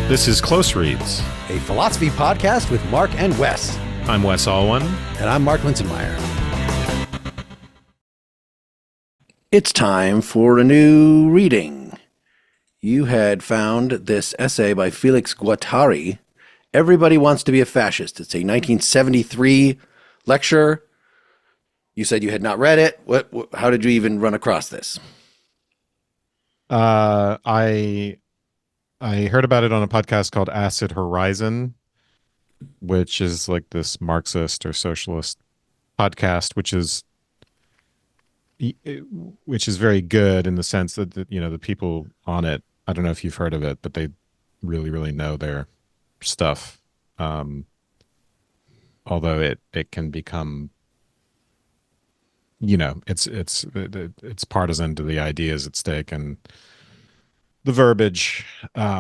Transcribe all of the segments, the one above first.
This is Closereads, a philosophy podcast with Mark and Wes. I'm Wes Alwan. And I'm Mark Linsenmeyer. It's time for a new reading. You had found this essay by Felix Guattari, Everybody Wants to be a Fascist. It's a 1973 lecture. You said you had not read it. How did you even run across this? I heard about it on a podcast called Acid Horizon, which is like this Marxist or socialist podcast, which is very good in the sense that the people on it, I don't know if you've heard of it, but they really, really know their stuff. Although it can become, it's partisan to the ideas at stake and the verbiage. They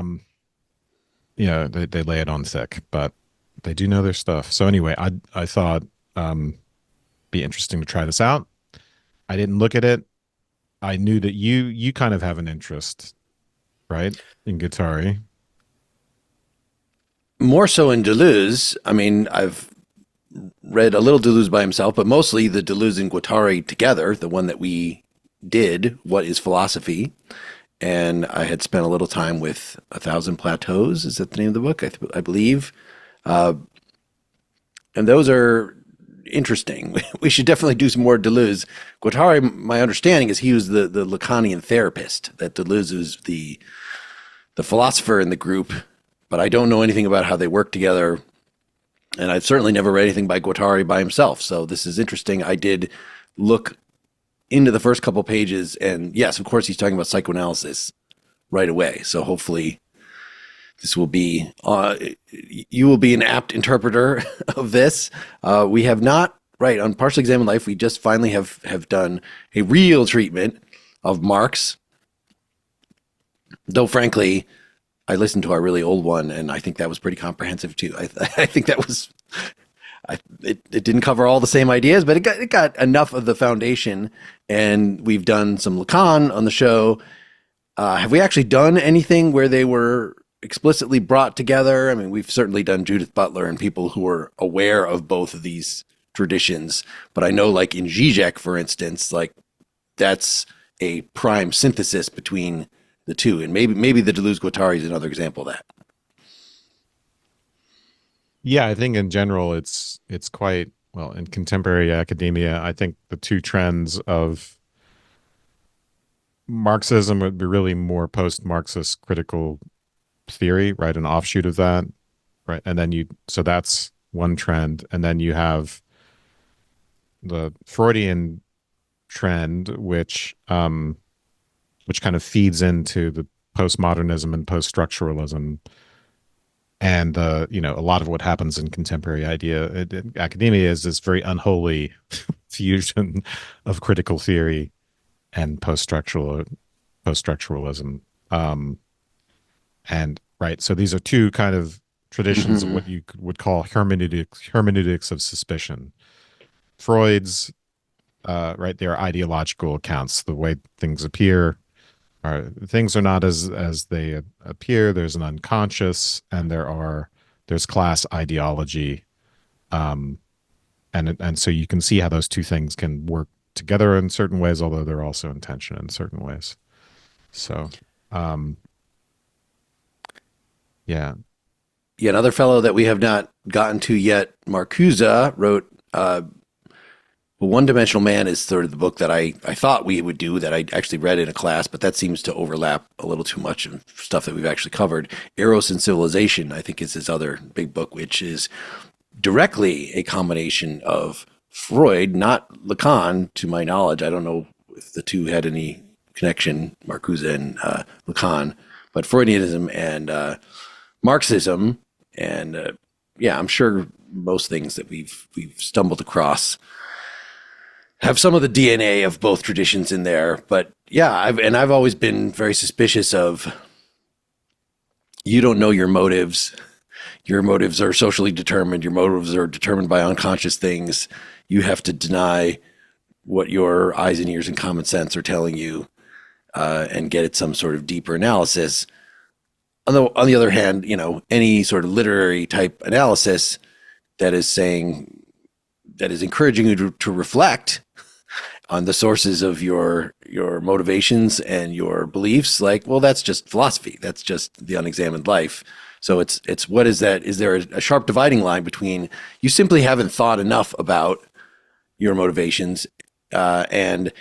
lay it on thick, but they do know their stuff. So anyway, I thought be interesting to try this out. I didn't look at it. I knew that you kind of have an interest, right, in Guattari. More so in Deleuze. I mean, I've read a little Deleuze by himself, but mostly the Deleuze and Guattari together, the one that we did, What is Philosophy? And I had spent a little time with A Thousand Plateaus. Is that the name of the book? I believe. And those are interesting. We should definitely do some more Deleuze. Guattari, my understanding is he was the Lacanian therapist, that Deleuze is the philosopher in the group, but I don't know anything about how they work together. And I've certainly never read anything by Guattari by himself. So this is interesting. I did look into the first couple pages, and yes, of course, he's talking about psychoanalysis right away. So hopefully this will be, you will be an apt interpreter of this. We have not, right, on Partially Examined Life, we just finally have done a real treatment of Marx. Though frankly, I listened to our really old one, and I think that was pretty comprehensive too. I think that was, it didn't cover all the same ideas, but it got enough of the foundation. And we've done some Lacan on the show. Have we actually done anything where they were explicitly brought together? I mean, we've certainly done Judith Butler and people who are aware of both of these traditions. But I know, like in Zizek, for instance, like that's a prime synthesis between the two. And maybe the Deleuze-Guattari is another example of that. Yeah, I think in general it's quite, well, in contemporary academia, I think the two trends of Marxism would be really more post-Marxist critical theory, right? An offshoot of that, right? And then so that's one trend. And then you have the Freudian trend, which kind of feeds into the postmodernism and post-structuralism. And a lot of what happens in contemporary academia is this very unholy fusion of critical theory and post-structuralism. And right, so these are two kind of traditions of what you would call hermeneutics of suspicion. Freud's, right, they're ideological accounts, the way things appear. Things are not as they appear. There's an unconscious, and there's class ideology, and so you can see how those two things can work together in certain ways, although they're also in tension in certain ways. So, yeah. Another fellow that we have not gotten to yet, Marcuse, wrote. One-Dimensional Man is sort of the book that I thought we would do, that I actually read in a class, but that seems to overlap a little too much of stuff that we've actually covered. Eros and Civilization, I think, is his other big book, which is directly a combination of Freud, not Lacan, to my knowledge. I don't know if the two had any connection, Marcuse and Lacan, but Freudianism and Marxism. And I'm sure most things that we've stumbled across have some of the DNA of both traditions in there. But yeah, I've always been very suspicious of, you don't know your motives. Your motives are socially determined. Your motives are determined by unconscious things. You have to deny what your eyes and ears and common sense are telling you, and get at some sort of deeper analysis. on the other hand, any sort of literary type analysis that is saying that is encouraging you to reflect on the sources of your motivations and your beliefs, like, well, that's just philosophy. That's just the unexamined life. So it's what is that? Is there a sharp dividing line between you simply haven't thought enough about your motivations, and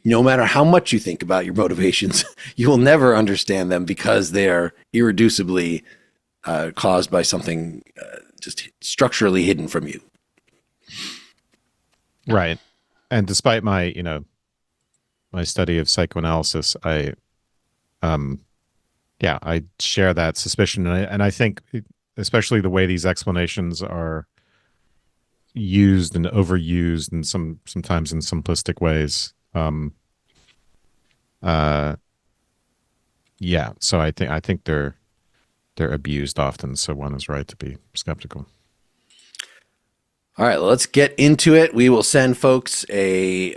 no matter how much you think about your motivations, you will never understand them because they're irreducibly caused by something just structurally hidden from you. Right. And despite my, my study of psychoanalysis, um, yeah, I share that suspicion. And I think, especially the way these explanations are used and overused, and sometimes in simplistic ways. Uh, yeah. So I think they're abused often. So one is right to be skeptical. All right, let's get into it. We will send folks there's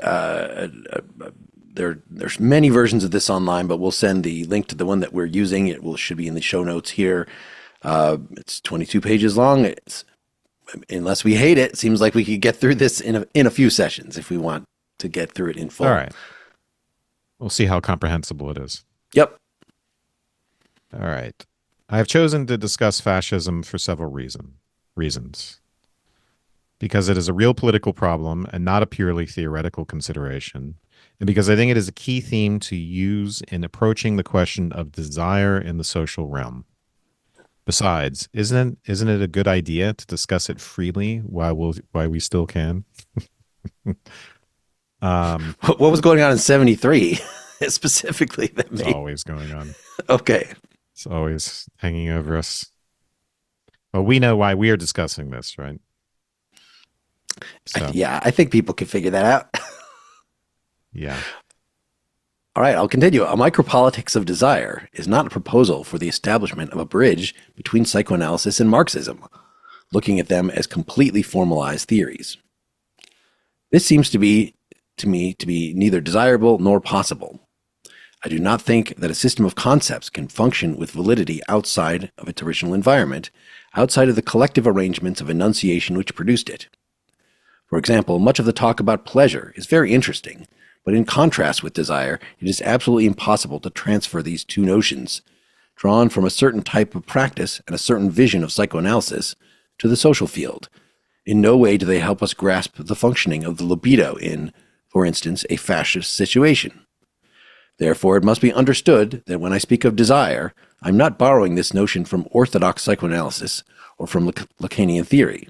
many versions of this online, but we'll send the link to the one that we're using. Should be in the show notes here. It's 22 pages long. Unless we hate it, seems like we could get through this in a few sessions if we want to get through it in full. All right. We'll see how comprehensible it is. Yep. All right. I have chosen to discuss fascism for several reasons. Because it is a real political problem and not a purely theoretical consideration, and because I think it is a key theme to use in approaching the question of desire in the social realm. Besides, isn't it a good idea to discuss it freely while we still can? What was going on in '73 specifically that It's made? always going on. Okay. It's always hanging over us. Well, we know why we are discussing this, right? So, Yeah, I think people can figure that out. yeah. All right, I'll continue. A micropolitics of desire is not a proposal for the establishment of a bridge between psychoanalysis and Marxism, looking at them as completely formalized theories. This seems to me to be neither desirable nor possible. I do not think that a system of concepts can function with validity outside of its original environment, outside of the collective arrangements of enunciation which produced it. For example, much of the talk about pleasure is very interesting, but in contrast with desire, it is absolutely impossible to transfer these two notions, drawn from a certain type of practice and a certain vision of psychoanalysis, to the social field. In no way do they help us grasp the functioning of the libido in, for instance, a fascist situation. Therefore, it must be understood that when I speak of desire, I'm not borrowing this notion from orthodox psychoanalysis or from Lacanian theory.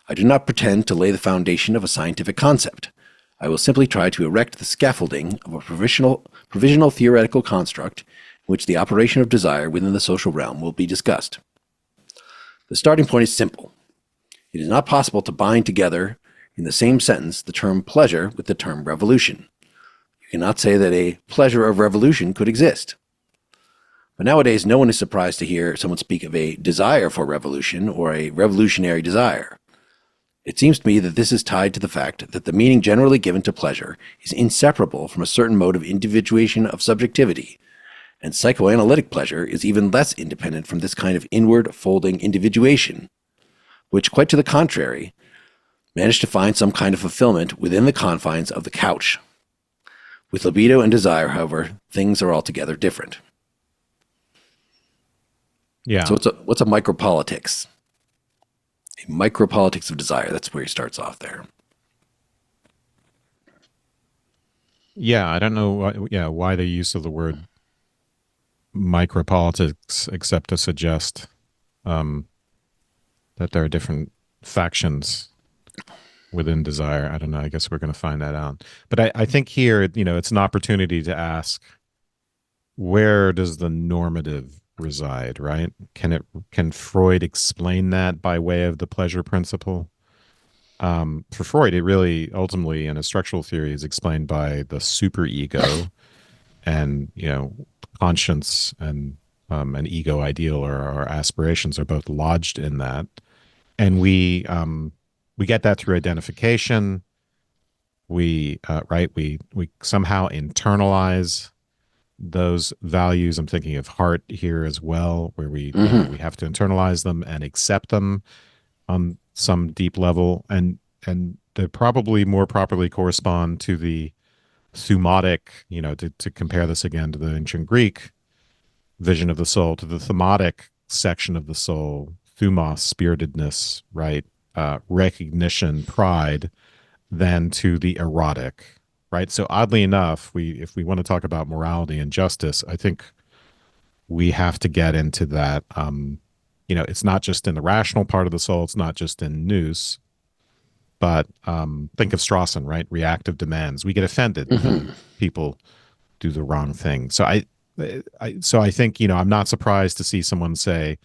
I do not pretend to lay the foundation of a scientific concept. I will simply try to erect the scaffolding of a provisional theoretical construct in which the operation of desire within the social realm will be discussed. The starting point is simple. It is not possible to bind together in the same sentence the term pleasure with the term revolution. You cannot say that a pleasure of revolution could exist. But nowadays, no one is surprised to hear someone speak of a desire for revolution or a revolutionary desire. It seems to me that this is tied to the fact that the meaning generally given to pleasure is inseparable from a certain mode of individuation of subjectivity, and psychoanalytic pleasure is even less independent from this kind of inward folding individuation, which, quite to the contrary, managed to find some kind of fulfillment within the confines of the couch. With libido and desire, however, things are altogether different. Yeah. So what's a micropolitics? A micropolitics of desire. That's where he starts off there. Yeah, I don't know why the use of the word micropolitics except to suggest that there are different factions within desire. I don't know. I guess we're going to find that out. But I think here, it's an opportunity to ask, where does the normative reside, right? Can Freud explain that by way of the pleasure principle? For Freud, it really ultimately in a structural theory is explained by the superego and, conscience and an ego ideal or our aspirations are both lodged in that. And we get that through identification. We somehow internalize those values, I'm thinking of heart here as well, where we, Hmm. we have to internalize them and accept them on some deep level, and they probably more properly correspond to the thumotic, to compare this again to the ancient Greek vision of the soul, to the thumotic section of the soul, thumos, spiritedness, right? Recognition, pride, than to the erotic, right? So oddly enough, if we want to talk about morality and justice, I think we have to get into that. It's not just in the rational part of the soul, it's not just in nous, but think of Strawson, right? Reactive demands. We get offended when Hmm. people do the wrong thing. So I think, I'm not surprised to see someone say,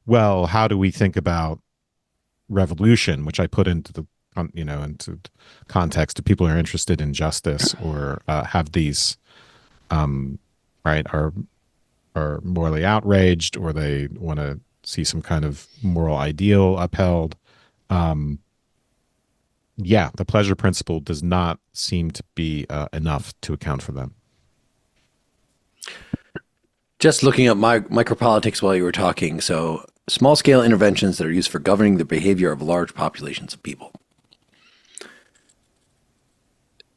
well, how do we think about revolution, which I put into the into context of people who are interested in justice, or have these right, are morally outraged, or they want to see some kind of moral ideal upheld. Um, yeah, the pleasure principle does not seem to be enough to account for them. Just looking up micropolitics while you were talking. So, small scale interventions that are used for governing the behavior of large populations of people.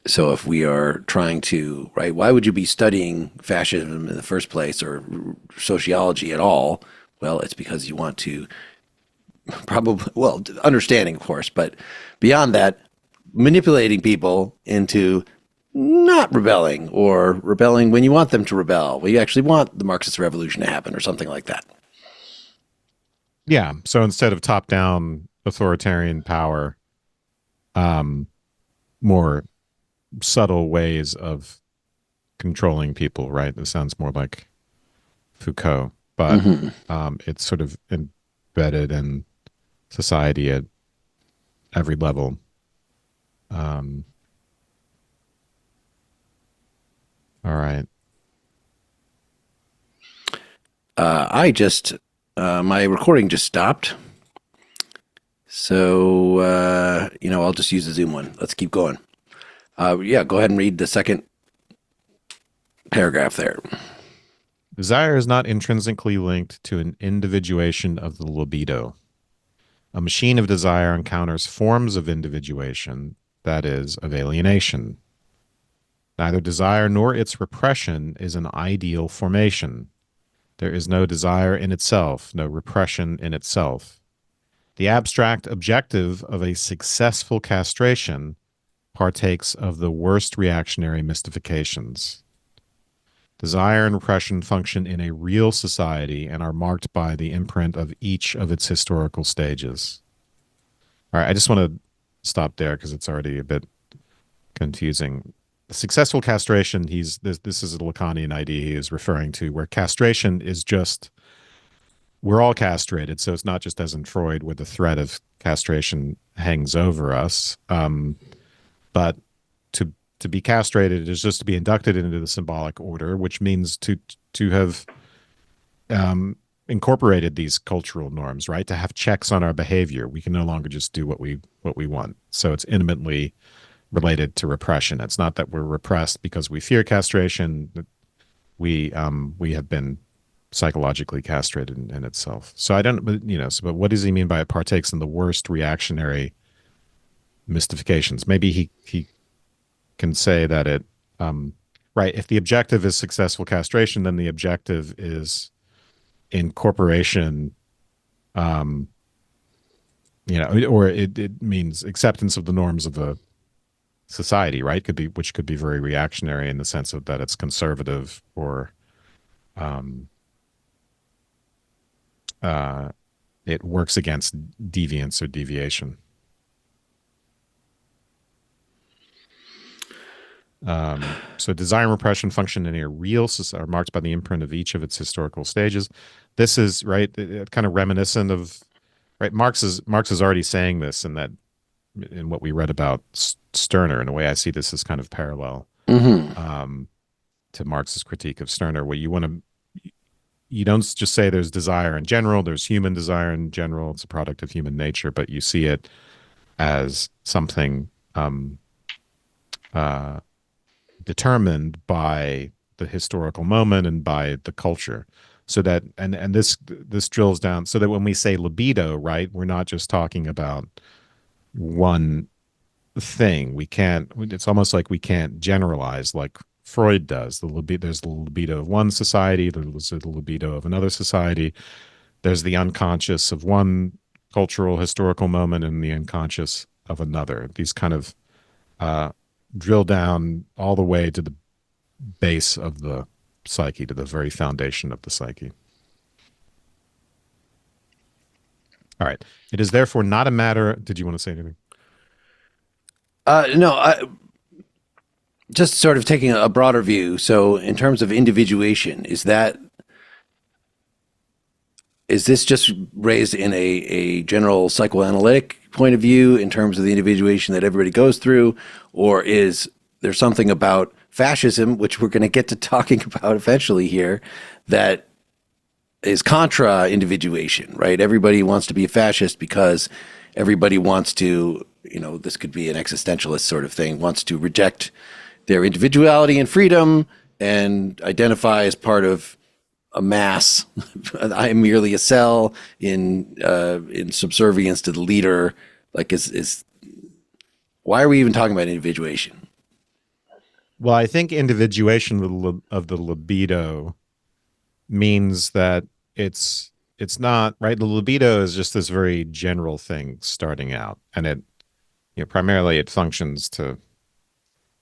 So, if we are trying to, right, why would you be studying fascism in the first place, or sociology at all? Well, it's because you want to probably, well, understanding, of course, but beyond that, manipulating people into not rebelling, or rebelling when you want them to rebel. Well, you actually want the Marxist revolution to happen or something like that. Yeah. So instead of top down authoritarian power, um, more subtle ways of controlling people, right? It sounds more like Foucault, but Hmm. it's sort of embedded in society at every level. Um, all right. My recording just stopped. So, I'll just use the Zoom one. Let's keep going. Yeah, go ahead and read the second paragraph there. Desire is not intrinsically linked to an individuation of the libido. A machine of desire encounters forms of individuation, that is, of alienation. Neither desire nor its repression is an ideal formation. There is no desire in itself, no repression in itself. The abstract objective of a successful castration partakes of the worst reactionary mystifications. Desire and repression function in a real society and are marked by the imprint of each of its historical stages. All right, I just want to stop there because it's already a bit confusing. Successful castration, this is a Lacanian idea he is referring to, where castration is just, we're all castrated, so it's not just as in Freud, where the threat of castration hangs over us, but to be castrated is just to be inducted into the symbolic order, which means to have incorporated these cultural norms, right? To have checks on our behavior. We can no longer just do what we want. So it's intimately related to repression. It's not that we're repressed because we fear castration. We have been psychologically castrated in itself. So I don't, but what does he mean by it partakes in the worst reactionary mystifications? Maybe he can say that right, if the objective is successful castration, then the objective is incorporation, um, or it means acceptance of the norms of the society, right? Which could be very reactionary in the sense of that it's conservative, or um, uh, it works against deviance or deviation. So desire and repression function in a real society are marked by the imprint of each of its historical stages. This is right, kind of reminiscent of, right. Marx is already saying this in what we read about Stirner. In a way, I see this as kind of parallel Hmm. um, to Marx's critique of Stirner, where you don't just say there's desire in general, there's human desire in general, it's a product of human nature, but you see it as something uh, determined by the historical moment and by the culture. So that and this drills down so that when we say libido, right, we're not just talking about one thing. We can't. It's almost like we can't generalize like Freud does. There's the libido of one society. There's the libido of another society. There's the unconscious of one cultural historical moment and the unconscious of another. These kind of uh, drill down all the way to the base of the psyche, to the very foundation of the psyche. All right. It is therefore not a matter. Did you want to say anything? No, just sort of taking a broader view. So, in terms of individuation, is this just raised in a general psychoanalytic point of view in terms of the individuation that everybody goes through, or is there something about fascism, which we're going to get to talking about eventually here, that is contra individuation, right? Everybody wants to be a fascist because everybody wants to, this could be an existentialist sort of thing, wants to reject their individuality and freedom and identify as part of a mass. I am merely a cell in subservience to the leader. Like, is why are we even talking about individuation? Well, I think individuation of the libido means that it's not right. The libido is just this very general thing starting out, and primarily it functions to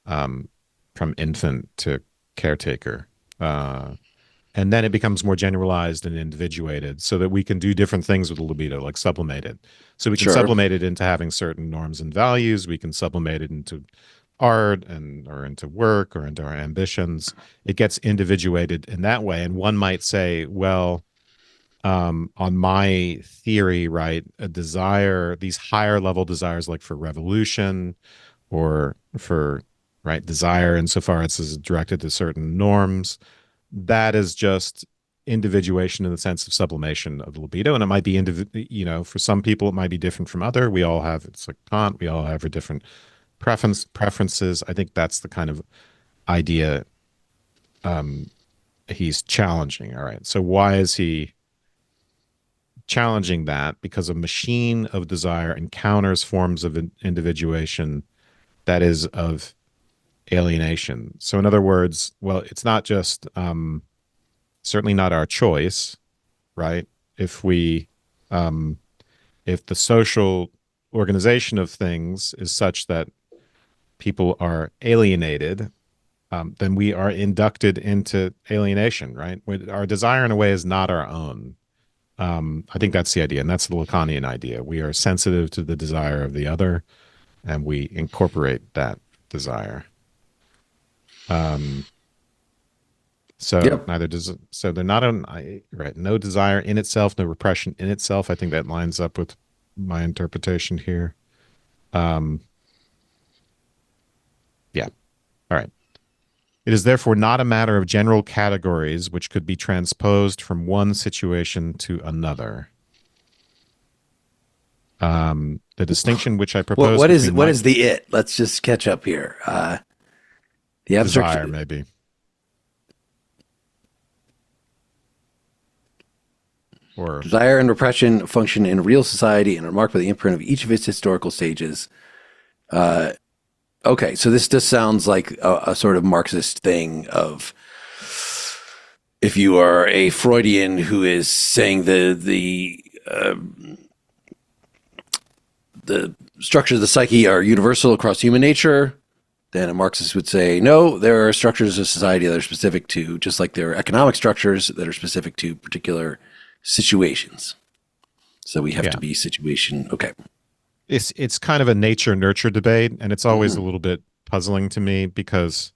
from infant to caretaker. And then it becomes more generalized and individuated so that we can do different things with the libido, like sublimate it. So we can Sure. sublimate it into having certain norms and values. We can sublimate it into art or into work or into our ambitions. It gets individuated in that way. And one might say, well, on my theory, right, a desire, these higher level desires like for revolution or for right desire insofar as it's directed to certain norms, that is just individuation in the sense of sublimation of the libido. And it might be, for some people, it might be different from other. We all have, it's like Kant, we all have a different preferences. I think that's the kind of idea he's challenging. All right. So why is he challenging that? Because a machine of desire encounters forms of individuation that is of alienation. So in other words, well, it's not just certainly not our choice, right? If the social organization of things is such that people are alienated, then we are inducted into alienation, right? Our desire in a way is not our own. I think that's the idea, and that's the Lacanian idea. We are sensitive to the desire of the other, and we incorporate that desire. So Yep. neither does so they're not on right. No desire in itself, no repression in itself. I think that lines up with my interpretation here. Yeah. All right. It is therefore not a matter of general categories which could be transposed from one situation to another. The distinction which I What propose what is between what my is the it? Let's just catch up here. The abstract desire, maybe or desire and repression function in real society and are marked by the imprint of each of its historical stages. Okay, so this just sounds like a sort of Marxist thing of if you are a Freudian who is saying the structures of the psyche are universal across human nature, then a Marxist would say, no, there are structures of society that are specific to, just like there are economic structures that are specific to particular situations. So we have yeah. to be situation. Okay. It's kind of a nature nurture debate, and it's always a little bit puzzling to me because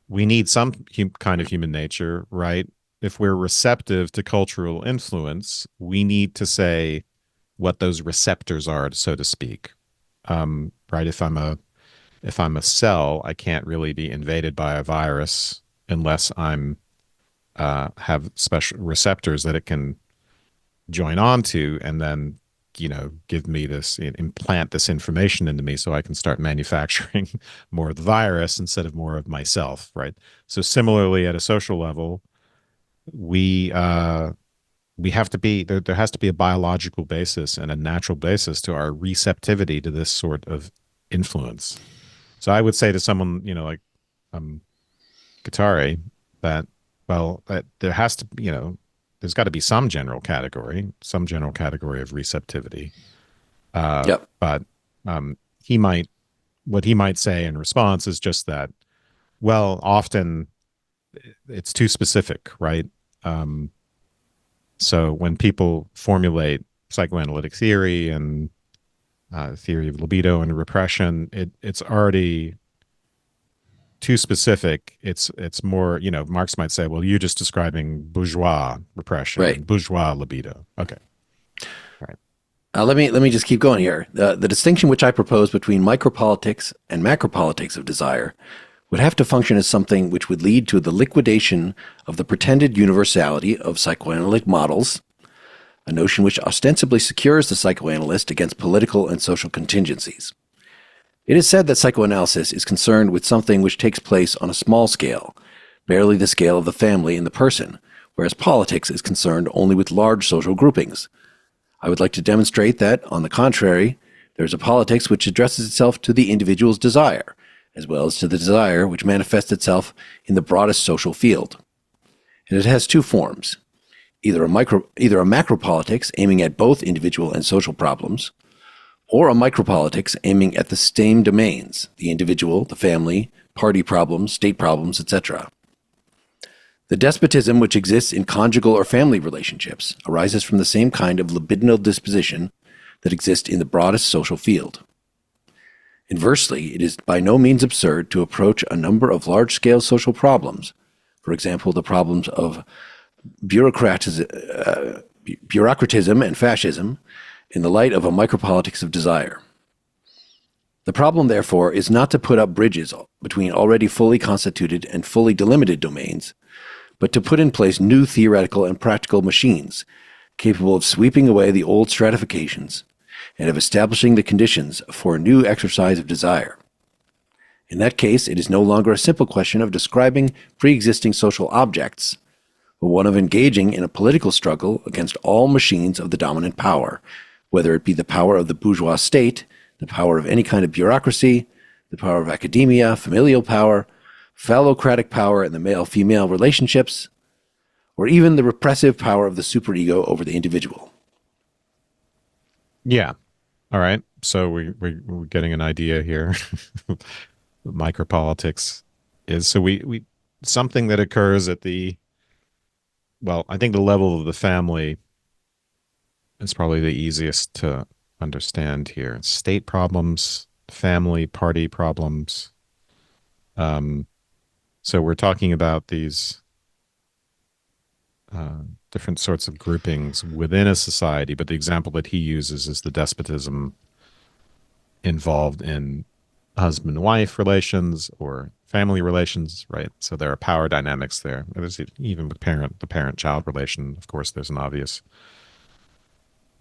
we need some kind of human nature, right? If we're receptive to cultural influence, we need to say what those receptors are, so to speak. Right? If I'm a cell, I can't really be invaded by a virus unless I'm have special receptors that it can join onto and then give me this, implant this information into me so I can start manufacturing more of the virus instead of more of myself, right? So similarly, at a social level, we have to be there. There has to be a biological basis and a natural basis to our receptivity to this sort of influence. So I would say to someone, like um, Guattari, that that there has to, there's got to be some general category of receptivity. Yep. But he might, what he might say in response is just that, well, often it's too specific, right? So when people formulate psychoanalytic theory and theory of libido and repression, it's already too specific. It's more, Marx might say, well, you're just describing bourgeois repression, Right. and bourgeois libido. Okay. All right. Let me just keep going here. The distinction which I propose between micropolitics and macropolitics of desire would have to function as something which would lead to the liquidation of the pretended universality of psychoanalytic models, a notion which ostensibly secures the psychoanalyst against political and social contingencies. It is said that psychoanalysis is concerned with something which takes place on a small scale, barely the scale of the family and the person, whereas politics is concerned only with large social groupings. I would like to demonstrate that, on the contrary, there is a politics which addresses itself to the individual's desire, as well as to the desire which manifests itself in the broadest social field. And it has two forms, either a macropolitics aiming at both individual and social problems, or a micropolitics aiming at the same domains, the individual, the family, party problems, state problems, etc. The despotism which exists in conjugal or family relationships arises from the same kind of libidinal disposition that exists in the broadest social field. Inversely, it is by no means absurd to approach a number of large-scale social problems, for example, the problems of bureaucratism and fascism, in the light of a micropolitics of desire. The problem, therefore, is not to put up bridges between already fully constituted and fully delimited domains, but to put in place new theoretical and practical machines capable of sweeping away the old stratifications and of establishing the conditions for a new exercise of desire. In that case, it is no longer a simple question of describing pre-existing social objects, but one of engaging in a political struggle against all machines of the dominant power, whether it be the power of the bourgeois state, the power of any kind of bureaucracy, the power of academia, familial power, phallocratic power in the male-female relationships, or even the repressive power of the superego over the individual. Yeah. All right. So we're getting an idea here. Micropolitics is, so we something that occurs at the, well, I think the level of the family is probably the easiest to understand here. State problems, family, party problems. So we're talking about these different sorts of groupings within a society, but the example that he uses is the despotism involved in husband-wife relations or family relations, right? So there are power dynamics there. There's even the parent-child relation. Of course, there's an obvious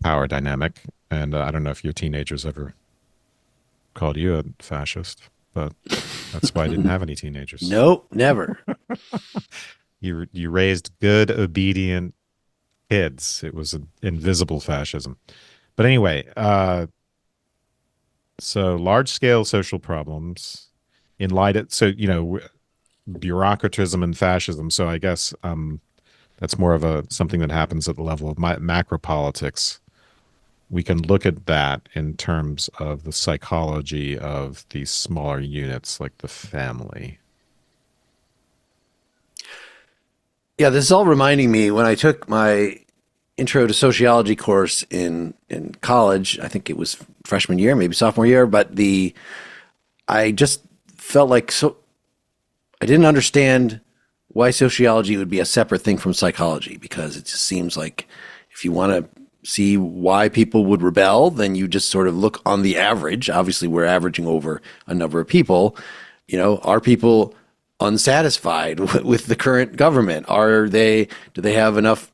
power dynamic. And I don't know if your teenagers ever called you a fascist, but that's why I didn't have any teenagers. No, never. You raised good, obedient kids. It was an invisible fascism. But anyway, so large-scale social problems in light of, so, bureaucratism and fascism. So I guess that's more of something that happens at the level of macropolitics. We can look at that in terms of the psychology of these smaller units like the family. Yeah, this is all reminding me when I took my intro to sociology course in college. I think it was freshman year, maybe sophomore year, but I just felt like I didn't understand why sociology would be a separate thing from psychology, because it just seems like if you want to see why people would rebel, then you just sort of look on the average. Obviously, we're averaging over a number of people. Are people unsatisfied with the current government? Do they have enough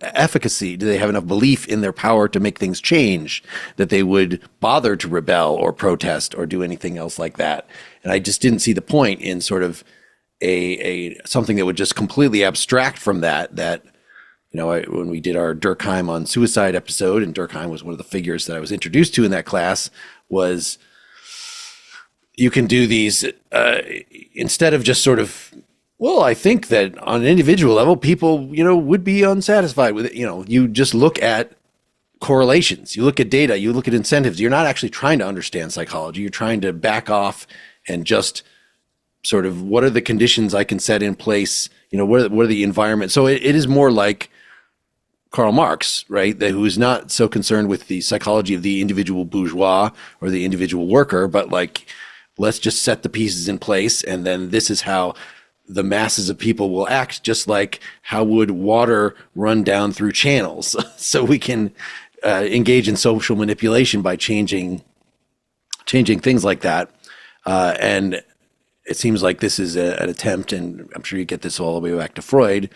efficacy? Do they have enough belief in their power to make things change that they would bother to rebel or protest or do anything else like that? And I just didn't see the point in sort of a something that would just completely abstract from that. That when we did our Durkheim on suicide episode, and Durkheim was one of the figures that I was introduced to in that class, was you can do these instead of just sort of, well, I think that on an individual level, people, would be unsatisfied with it. You just look at correlations, you look at data, you look at incentives. You're not actually trying to understand psychology. You're trying to back off and just sort of, what are the conditions I can set in place? What are the environment? So it is more like Karl Marx, right? Who's not so concerned with the psychology of the individual bourgeois or the individual worker, but like, let's just set the pieces in place, and then this is how the masses of people will act, just like how would water run down through channels. So we can engage in social manipulation by changing things like that. And it seems like this is an attempt, and I'm sure you get this all the way back to Freud,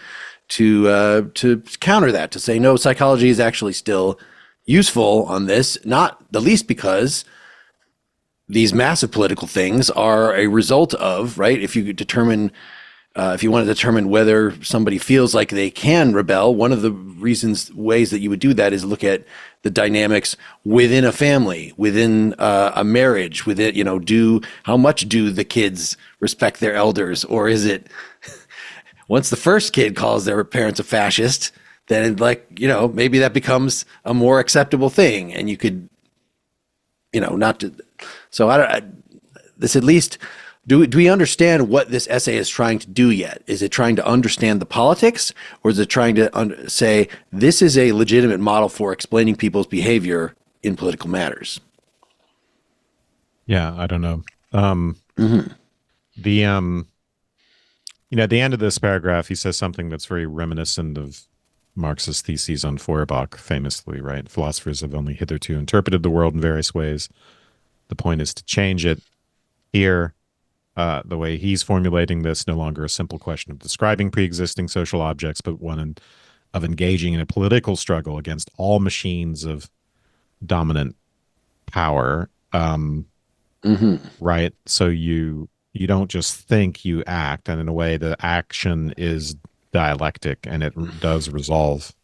to counter that, to say, no, psychology is actually still useful on this, not the least because these massive political things are a result of, right? If you want to determine whether somebody feels like they can rebel, one of the ways that you would do that is look at the dynamics within a family, within a marriage, how much do the kids respect their elders? Or is it once the first kid calls their parents a fascist, then maybe that becomes a more acceptable thing, and you could, not to. So this at least, do we understand what this essay is trying to do yet? Is it trying to understand the politics, or is it trying to say this is a legitimate model for explaining people's behavior in political matters? Yeah, I don't know. The at the end of this paragraph, he says something that's very reminiscent of Marxist theses on Feuerbach, famously, right? Philosophers have only hitherto interpreted the world in various ways. The point is to change it. Here, the way he's formulating this, no longer a simple question of describing pre-existing social objects, but one of engaging in a political struggle against all machines of dominant power. Right? So you don't just think, you act, and in a way, the action is dialectic, and it does resolve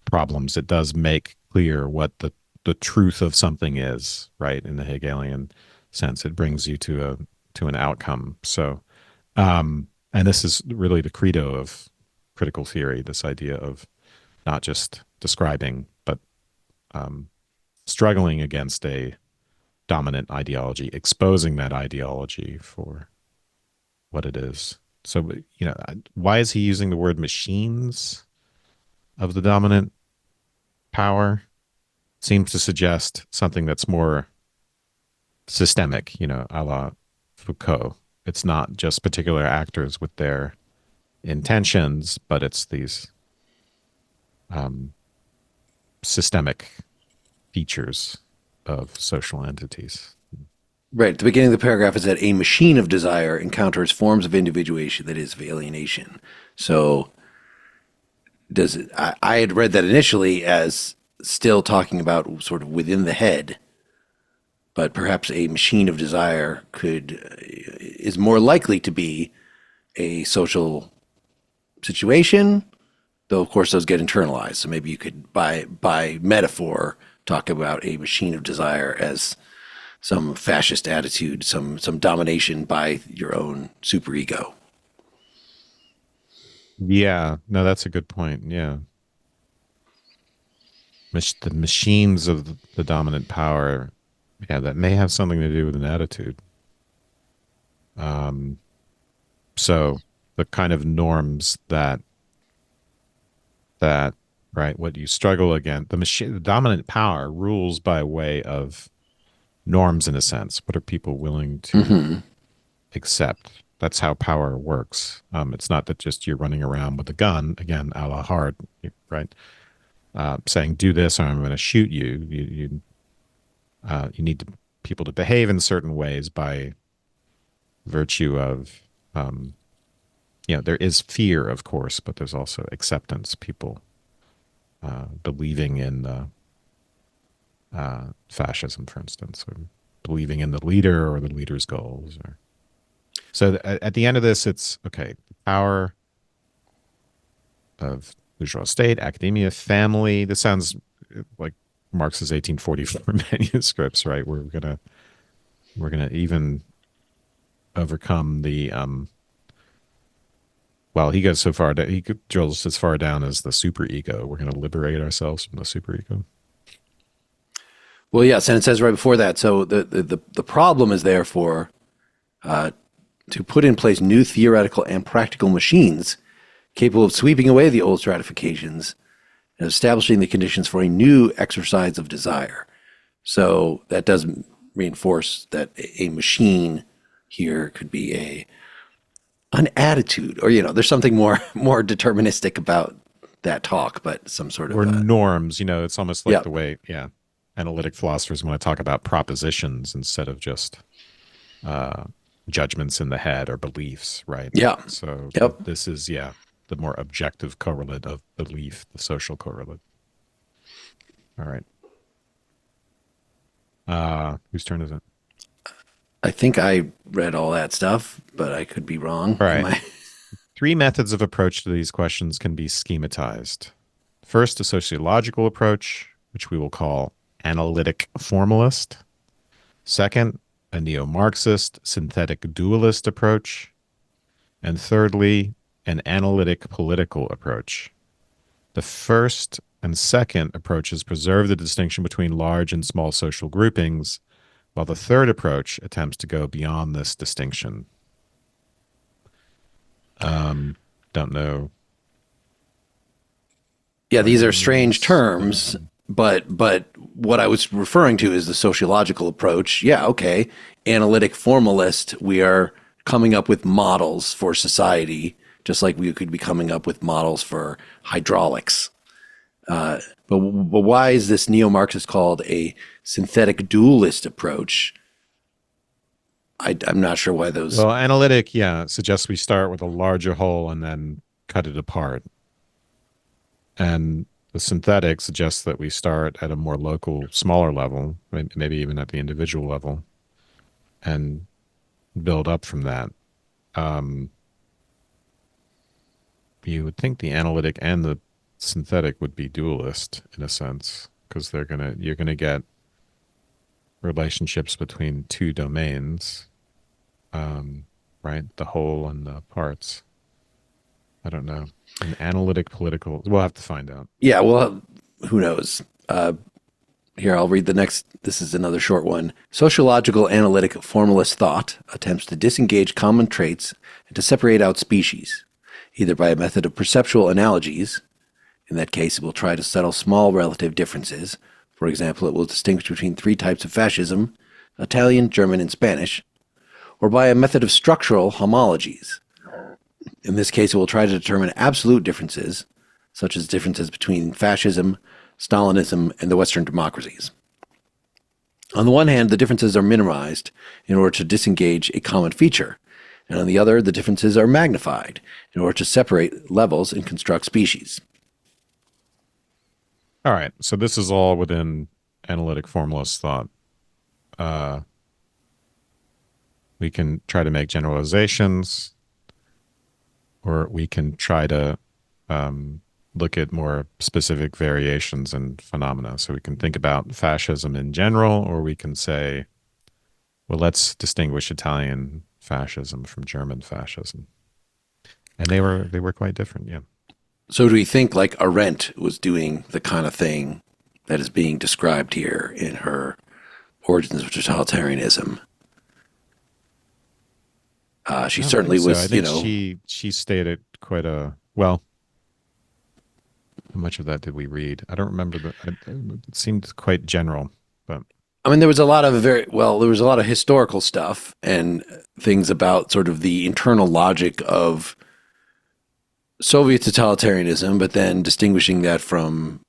problems. It does make clear what the truth of something is, right? In the Hegelian sense, it brings you to an outcome. So, and this is really the credo of critical theory, this idea of not just describing, but struggling against a dominant ideology, exposing that ideology for what it is. So, why is he using the word machines of the dominant power? Seems to suggest something that's more systemic, a la Foucault. It's not just particular actors with their intentions, but it's these systemic features of social entities. Right. At the beginning of the paragraph is that a machine of desire encounters forms of individuation, that is, of alienation. So I had read that initially as still talking about sort of within the head, but perhaps a machine of desire is more likely to be a social situation, though of course those get internalized. So maybe you could, by metaphor, talk about a machine of desire as some fascist attitude, some domination by your own superego. Yeah, no, that's a good point. Yeah. The machines of the dominant power, yeah, that may have something to do with an attitude. So the kind of norms that right, what you struggle against, the dominant power rules by way of norms, in a sense. What are people willing to accept? That's how power works. It's not that just you're running around with a gun, again, a la Hard, right? Saying, do this or I'm going to shoot you. You need people to behave in certain ways by virtue of, there is fear, of course, but there's also acceptance. People believing in fascism, for instance, or believing in the leader or the leader's goals. Or so at the end of this, it's okay. The power of bourgeois state, academia, family. This sounds like Marx's 1844 manuscripts, right? We're gonna even overcome the well, he goes so far that he drills as far down as the superego. We're going to liberate ourselves from the superego. Well, yes, and it says right before that. So the problem is therefore to put in place new theoretical and practical machines capable of sweeping away the old stratifications and establishing the conditions for a new exercise of desire. So that does reinforce that a machine here could be an attitude, or there's something more deterministic about that talk, but some sort of or norms. It's almost like yeah. the way analytic philosophers want to talk about propositions instead of just judgments in the head or beliefs, right? Yeah. So Yep. this is the more objective correlate of belief, the social correlate. All right. Whose turn is it? I think I read all that stuff, but I could be wrong. All right. 3 methods of approach to these questions can be schematized. First, a sociological approach, which we will call analytic formalist. Second, a neo-Marxist synthetic dualist approach. And thirdly, an analytic political approach. The first and second approaches preserve the distinction between large and small social groupings, while the third approach attempts to go beyond this distinction. Don't know. Yeah, these are strange terms, but what I was referring to is the sociological approach. Yeah, okay. Analytic formalist, we are coming up with models for society, just like we could be coming up with models for hydraulics. But why is this neo-Marxist called a synthetic dualist approach? I'm not sure why those. Well, analytic, suggests we start with a larger whole and then cut it apart. And the synthetic suggests that we start at a more local, smaller level, maybe even at the individual level, and build up from that. You would think the analytic and the synthetic would be dualist in a sense, because you're gonna get relationships between 2 domains, right? The whole and the parts. I don't know. An analytic political. We'll have to find out. Yeah, well, who knows? Here, I'll read the next. This is another short one. Sociological analytic formalist thought attempts to disengage common traits and to separate out species, either by a method of perceptual analogies. In that case, it will try to settle small relative differences. For example, it will distinguish between 3 types of fascism: Italian, German, and Spanish, or by a method of structural homologies. In this case, it will try to determine absolute differences, such as differences between fascism, Stalinism, and the Western democracies. On the one hand, the differences are minimized in order to disengage a common feature, and on the other, the differences are magnified in order to separate levels and construct species. All right. So this is all within analytic formalist thought. We can try to make generalizations, or we can try to look at more specific variations and phenomena. So we can think about fascism in general, or we can say, well, let's distinguish Italian fascism from German fascism. And they were quite different, yeah. So do we think like Arendt was doing the kind of thing that is being described here in her Origins of Totalitarianism? She certainly was, I think she stated quite well. How much of that did we read? I don't remember. It seemed quite general, but I mean, there was a lot of historical stuff and things about sort of the internal logic of Soviet totalitarianism, but then distinguishing that from,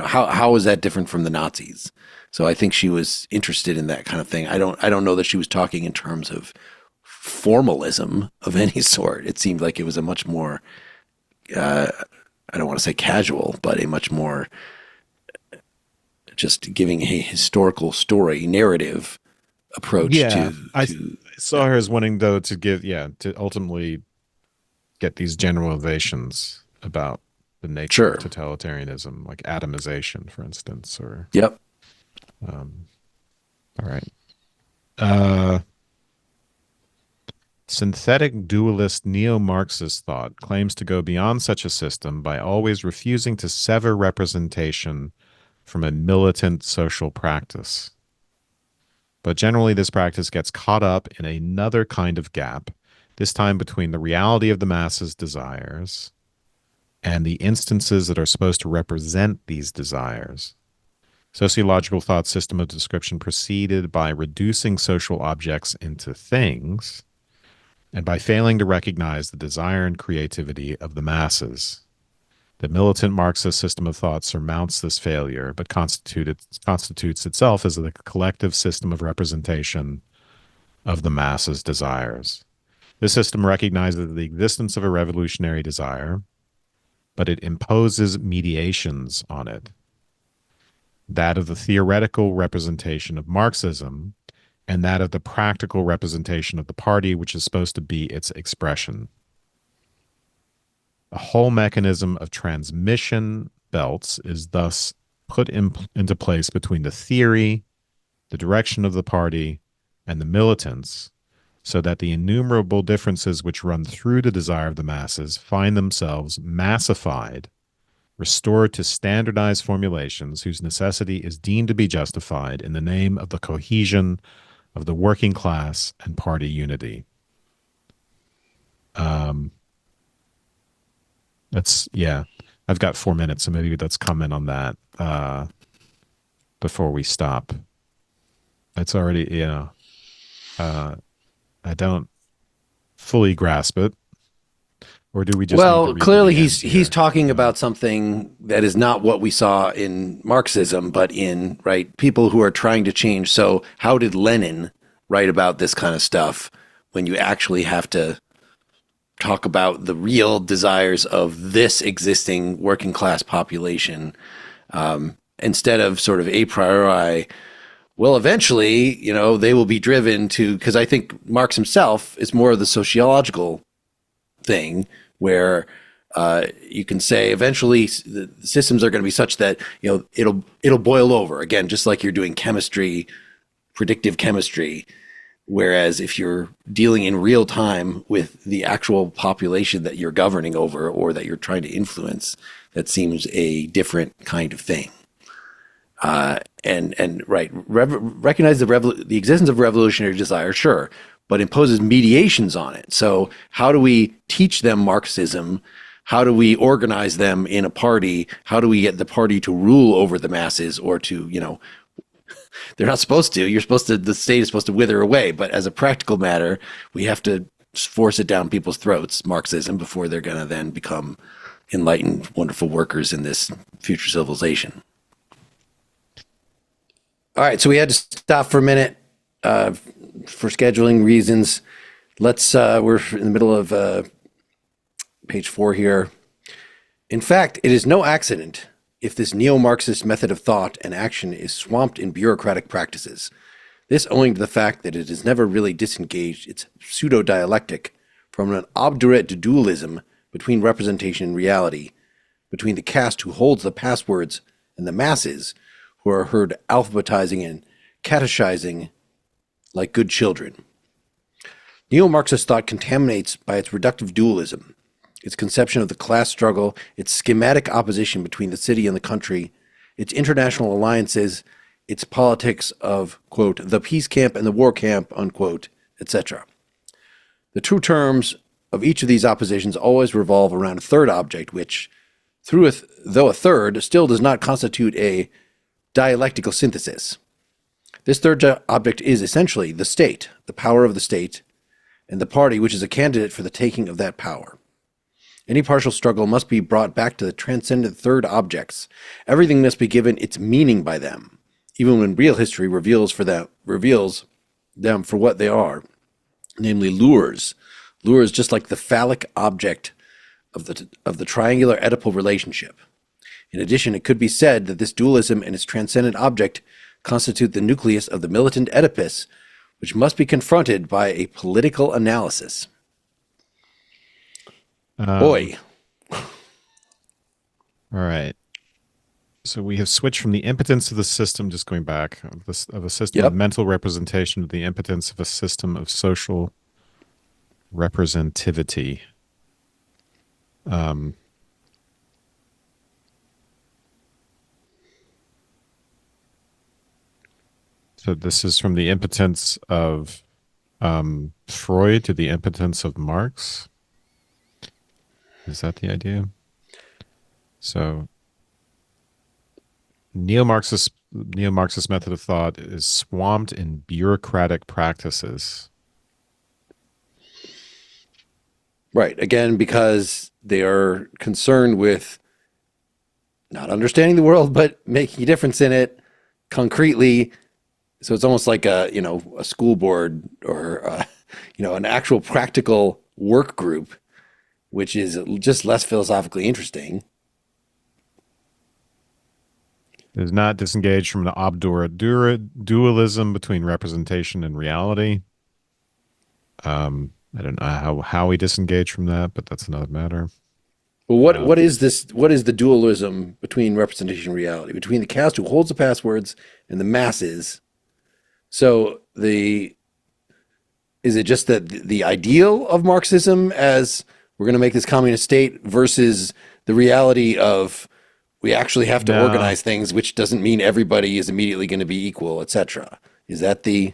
how is that different from the Nazis? So I think she was interested in that kind of thing. I don't know that she was talking in terms of formalism of any sort. It seemed like it was a much more I don't want to say casual, but a much more just giving a historical story narrative approach Yeah, I to saw her as wanting though to give, yeah, to ultimately get these generalizations about the nature of sure. totalitarianism, like atomization, for instance, or Yep. um, all right. Uh, Synthetic dualist neo-Marxist thought claims to go beyond such a system by always refusing to sever representation from a militant social practice. But generally, this practice gets caught up in another kind of gap, this time between the reality of the masses' desires and the instances that are supposed to represent these desires. Sociological thought system of description proceeded by reducing social objects into things and by failing to recognize the desire and creativity of the masses. The militant Marxist system of thought surmounts this failure, but constitutes itself as a collective system of representation of the masses' desires. This system recognizes the existence of a revolutionary desire, but it imposes mediations on it. That of the theoretical representation of Marxism, and that of the practical representation of the party, which is supposed to be its expression. A whole mechanism of transmission belts is thus put into place between the theory, the direction of the party, and the militants, so that the innumerable differences which run through the desire of the masses find themselves massified, restored to standardized formulations whose necessity is deemed to be justified in the name of the cohesion of the working class and party unity. That's, yeah. I've got 4 minutes, so maybe let's comment on that before we stop. It's already, I don't fully grasp it. Or do we just need to Well, read to clearly the end he's here? talking about something that is not what we saw in Marxism, but in right people who are trying to change. So, how did Lenin write about this kind of stuff when you actually have to talk about the real desires of this existing working class population instead of sort of a priori? Well, eventually, they will be driven to, because I think Marx himself is more of the sociological thing where you can say eventually the systems are going to be such that it'll boil over again, just like you're doing chemistry, predictive chemistry. Whereas if you're dealing in real time with the actual population that you're governing over or that you're trying to influence, that seems a different kind of thing. Recognize the existence of revolutionary desire, sure, but imposes mediations on it. So how do we teach them Marxism? How do we organize them in a party? How do we get the party to rule over the masses or to, they're not supposed to. The state is supposed to wither away. But as a practical matter, we have to force it down people's throats, Marxism, before they're going to then become enlightened, wonderful workers in this future civilization. All right, so we had to stop for a minute for scheduling reasons. We're in the middle of page 4 here. In fact, it is no accident if this neo-Marxist method of thought and action is swamped in bureaucratic practices. This owing to the fact that it has never really disengaged its pseudo-dialectic from an obdurate dualism between representation and reality, between the caste who holds the passwords and the masses who are heard alphabetizing and catechizing like good children. Neo-Marxist thought contaminates by its reductive dualism, its conception of the class struggle, its schematic opposition between the city and the country, its international alliances, its politics of, quote, the peace camp and the war camp, unquote, etc. The true terms of each of these oppositions always revolve around a third object, which, though a third, still does not constitute a dialectical synthesis. This third object is essentially the state, the power of the state, and the party which is a candidate for the taking of that power. Any partial struggle must be brought back to the transcendent third objects. Everything must be given its meaning by them, even when real history reveals them for what they are, namely lures just like the phallic object of the triangular Oedipal relationship. In addition, it could be said that this dualism and its transcendent object constitute the nucleus of the militant Oedipus, which must be confronted by a political analysis. Um, Boy, all right. So we have switched from the impotence of the system, just going back, of a system of yep. mental representation to the impotence of a system of social representativity. Um, so this is from the impotence of Freud to the impotence of Marx. Is that the idea? So neo-Marxist method of thought is swamped in bureaucratic practices. Right. Again, because they are concerned with not understanding the world, but making a difference in it concretely. So it's almost like a school board or, an actual practical work group, which is just less philosophically interesting. It is not disengaged from the obdurate dualism between representation and reality. I don't know how we disengage from that, but that's another matter. Well, Uh, what is this? What is the dualism between representation and reality? Between the caste who holds the passwords and the masses. So is it just that the ideal of Marxism as we're going to make this communist state versus the reality of we actually have to no, organize things, which doesn't mean everybody is immediately going to be equal, etc. Is that the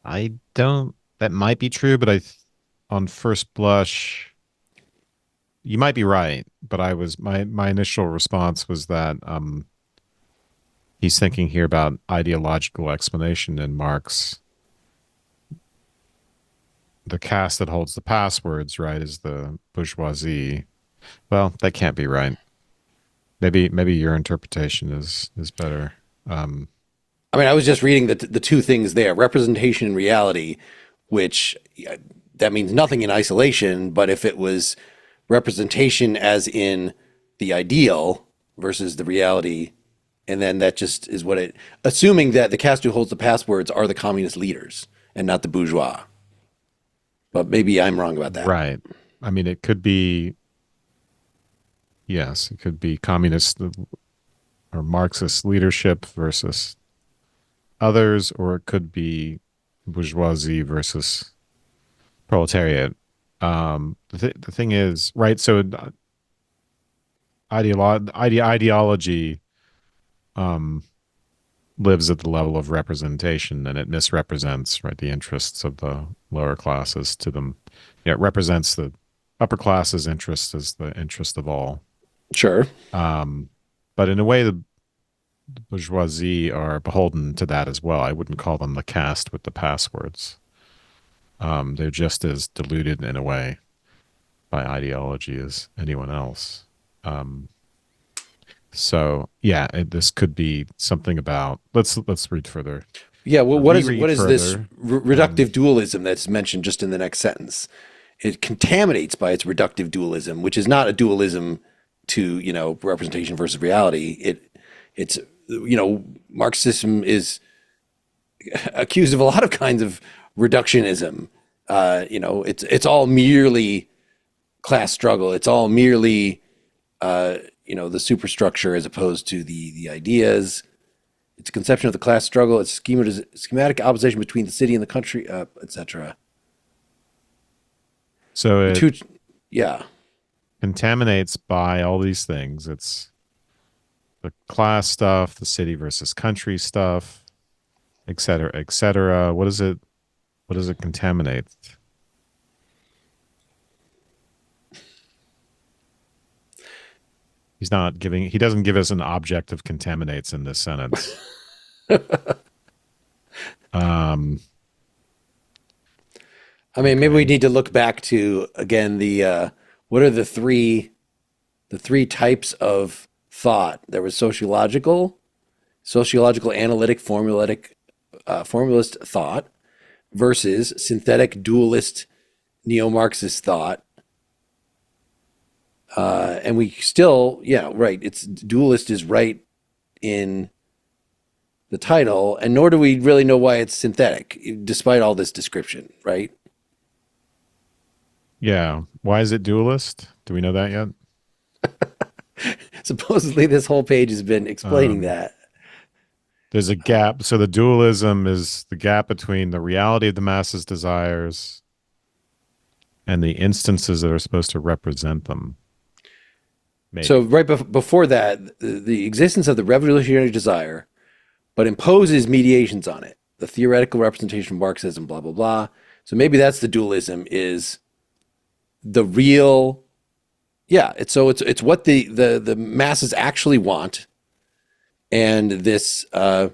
I don't. That might be true, but on first blush, you might be right. But my initial response was that he's thinking here about ideological explanation in Marx. The caste that holds the passwords, right, is the bourgeoisie. Well, that can't be right. Maybe your interpretation is better. Um, I mean, I was just reading the two things there, representation and reality, which that means nothing in isolation, but if it was representation as in the ideal versus the reality, and then that just is what it, assuming that the caste who holds the passwords are the communist leaders and not the bourgeois. But maybe I'm wrong about that. right. I mean, it could be yes, it could be communist or Marxist leadership versus others, or it could be bourgeoisie versus proletariat. The thing is, right? So ideology um, lives at the level of representation, and it misrepresents right the interests of the lower classes to them. Yeah, it represents the upper classes' interest as the interest of all. Sure. Um, but in a way, the bourgeoisie are beholden to that as well. I wouldn't call them the caste with the passwords. They're just as deluded in a way by ideology as anyone else. Um, so yeah, this could be something about. Let's read further. Yeah. Well, what Reread is this further. reductive dualism that's mentioned just in the next sentence? It contaminates by its reductive dualism, which is not a dualism to representation versus reality. It's Marxism is accused of a lot of kinds of reductionism. It's all merely class struggle. It's all merely the superstructure as opposed to the ideas. It's a conception of the class struggle. It's schematic opposition between the city and the country, etc. So it Two, yeah, contaminates by all these things. It's the class stuff, the city versus country stuff, et cetera, et cetera. What is it? What does it contaminate? He doesn't give us an object of contaminates in this sentence. Um, I mean, maybe we okay. need to look back to again the what are the three types of thought? There was sociological, analytic, formalist thought versus synthetic, dualist, neo-Marxist thought. And we still, yeah, right. It's dualist is right in the title, and nor do we really know why it's synthetic, despite all this description, right? Yeah. Why is it dualist? Do we know that yet? Supposedly, this whole page has been explaining Um, that. there's a gap. So the dualism is the gap between the reality of the masses' desires and the instances that are supposed to represent them. So, Maybe. right before that, the existence of the revolutionary desire, but imposes mediations on it. The theoretical representation of Marxism, blah blah blah. So maybe that's the dualism is the real. Yeah, it's what the masses actually want, and this the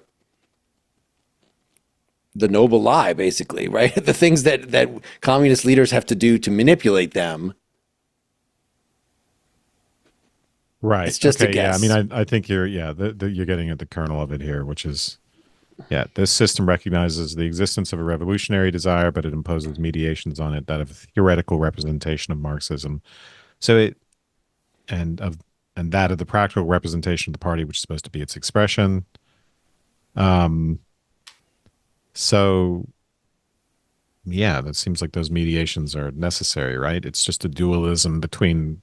noble lie, basically, right? The things that communist leaders have to do to manipulate them. Right. It's just a Okay. Yeah. I mean, guess. I think you're, yeah, you're getting at the kernel of it here, which is, yeah, this system recognizes the existence of a revolutionary desire, but it imposes mediations on it that of a theoretical representation of Marxism. So it, and of, and that of the practical representation of the party, which is supposed to be its expression. Um, so yeah, that seems like those mediations are necessary, right? It's just a dualism between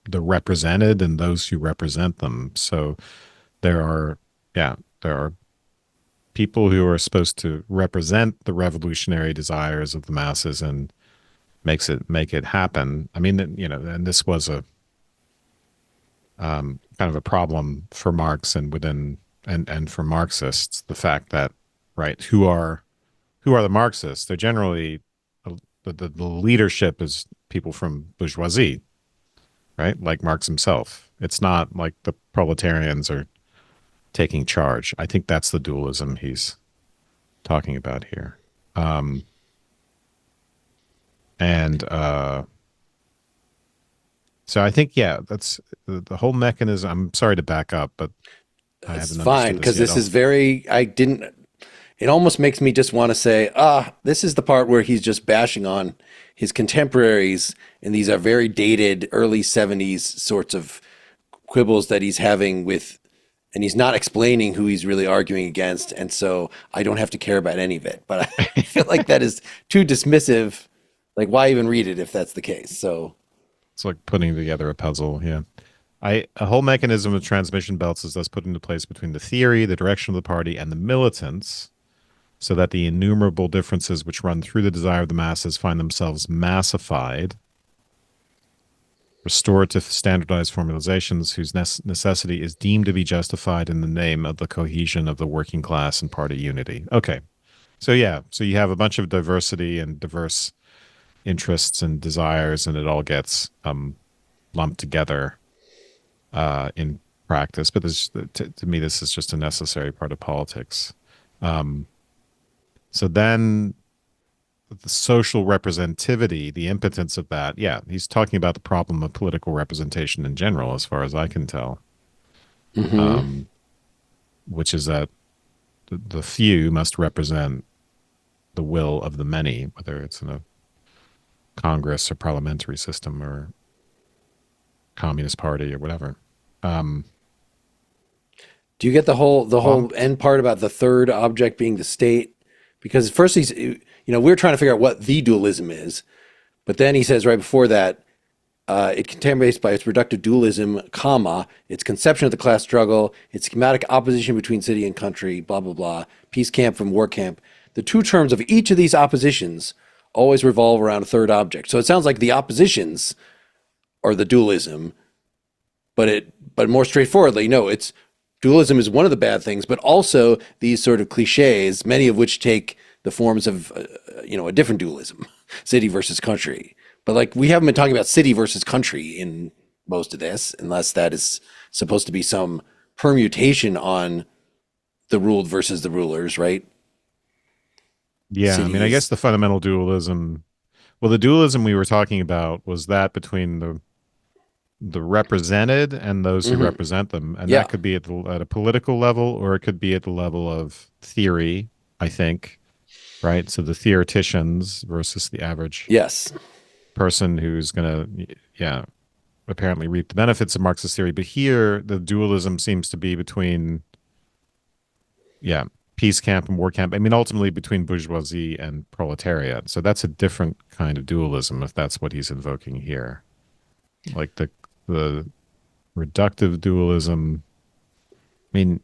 the represented and those who represent them. So there are, yeah, there are people who are supposed to represent the revolutionary desires of the masses and make it happen. I mean, you know, and this was a kind of a problem for Marx and within and for Marxists, the fact that right who are the Marxists? They're generally the leadership is people from bourgeoisie, right? Like Marx himself. It's not like the proletarians are taking charge. I think that's the dualism he's talking about here. Um, and so I think, yeah, that's the whole mechanism. I'm sorry to back up, but I It's haven't fine understood this because yet. this Oh, is very. I didn't. It almost makes me just want to say, this is the part where he's just bashing on his contemporaries, and these are very dated, early '70s sorts of quibbles that he's having with, and he's not explaining who he's really arguing against, and so I don't have to care about any of it. But I feel like that is too dismissive. Like, why even read it if that's the case? So, it's like putting together a puzzle. Yeah. A whole mechanism of transmission belts is thus put into place between the theory, the direction of the party, and the militants, so that the innumerable differences which run through the desire of the masses find themselves massified, restored to standardized formalizations whose necessity is deemed to be justified in the name of the cohesion of the working class and party unity. Okay. So, yeah, so you have a bunch of diversity and diverse interests and desires, and it all gets lumped together in practice. But this, to me, this is just a necessary part of politics. Um, so then the social representativity, the impotence of that. Yeah, he's talking about the problem of political representation in general, as far as I can tell, mm-hmm. um, which is that the few must represent the will of the many, whether it's in a Congress or parliamentary system or Communist Party or whatever. Um, Do you get the whole well, end part about the third object being the state? Because first we're trying to figure out what the dualism is, but then he says right before that, it contaminates by its reductive dualism, comma, its conception of the class struggle, its schematic opposition between city and country, blah blah blah, peace camp from war camp. The two terms of each of these oppositions always revolve around a third object. So it sounds like the oppositions are the dualism, but more straightforwardly, no, it's dualism is one of the bad things, but also these sort of cliches, many of which take the forms of a different dualism, city versus country. But like we haven't been talking about city versus country in most of this, unless that is supposed to be some permutation on the ruled versus the rulers, right? yeah, I mean, I guess Cities. the fundamental dualism. Well, the dualism we were talking about was that between the represented and those who Hmm. represent them, and Yeah. that could be at a political level or it could be at the level of theory. I think, right? So the theoreticians versus the average Yes. person who's gonna, yeah. apparently reap the benefits of Marxist theory. But here, the dualism seems to be between, yeah, peace camp and war camp. I mean, ultimately between bourgeoisie and proletariat. So that's a different kind of dualism, if that's what he's invoking here. Like the reductive dualism. I mean,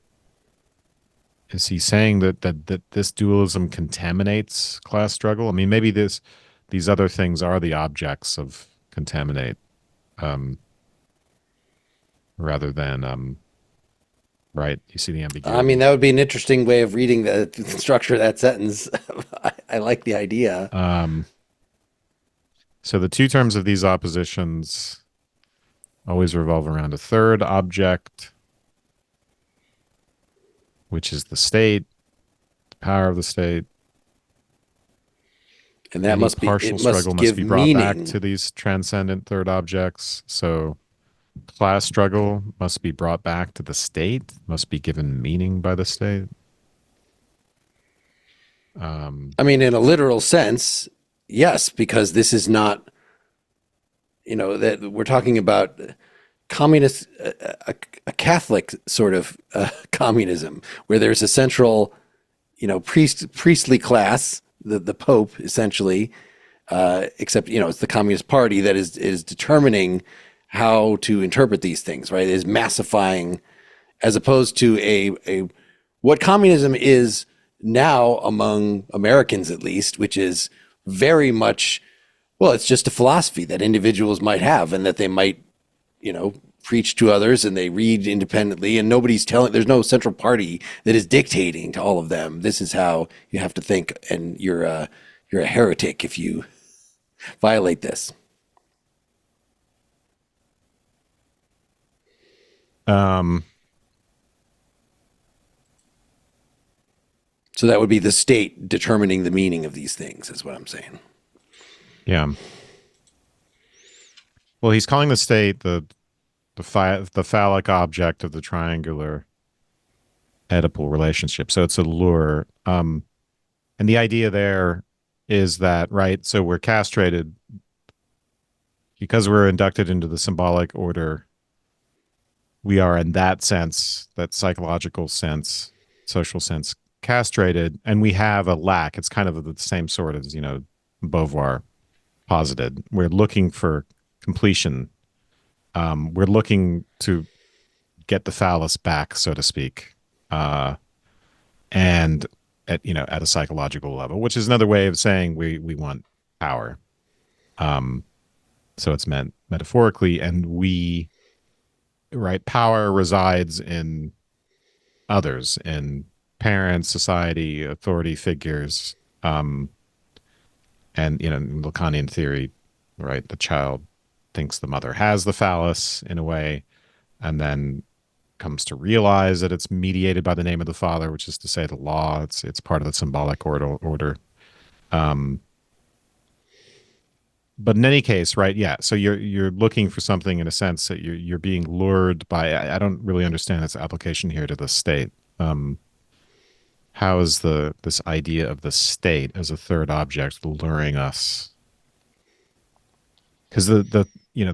is he saying that this dualism contaminates class struggle? I mean, maybe these other things are the objects of contaminate, um, rather than right. You see the I mean, ambiguity. that would be an interesting way of reading the structure of that sentence. I like the idea. Um, so the two terms of these oppositions always revolve around a third object, which is the state, the power of the state. And that Any must be, partial it struggle must must give be brought back meaning. to these transcendent third objects. So class struggle must be brought back to the state, must be given meaning by the state. Um, I mean, in a literal sense, yes, because this is not, that we're talking about communist, a Catholic sort of communism, where there's a central, priestly class, the Pope essentially, except it's the Communist Party that is determining how to interpret these things, right? Is massifying, as opposed to a what communism is now among Americans at least, which is very much, well, it's just a philosophy that individuals might have and that they might, preach to others, and they read independently, and nobody's telling, there's no central party that is dictating to all of them, this is how you have to think, and you're a heretic if you violate this. um, So that would be the state determining the meaning of these things, is what I'm saying. yeah. Well, he's calling the state the phallic object of the triangular Oedipal relationship. So it's a lure. And the idea there is that, right, so we're castrated because we're inducted into the symbolic order. We are, in that sense, that psychological sense, social sense, castrated, and we have a lack. It's kind of the same sort as, Beauvoir posited. We're looking for completion. We're looking to get the phallus back, so to speak, and at a psychological level, which is another way of saying we want power. Um, so it's meant metaphorically, and power resides in others, in parents, society, authority figures, and in Lacanian theory, right, the child thinks the mother has the phallus in a way, and then comes to realize that it's mediated by the name of the father, which is to say the law. It's part of the symbolic order. Um, but in any case, right? Yeah. So you're looking for something in a sense that you're being lured by. I don't really understand its application here to the state. How is this idea of the state as a third object luring us? Because the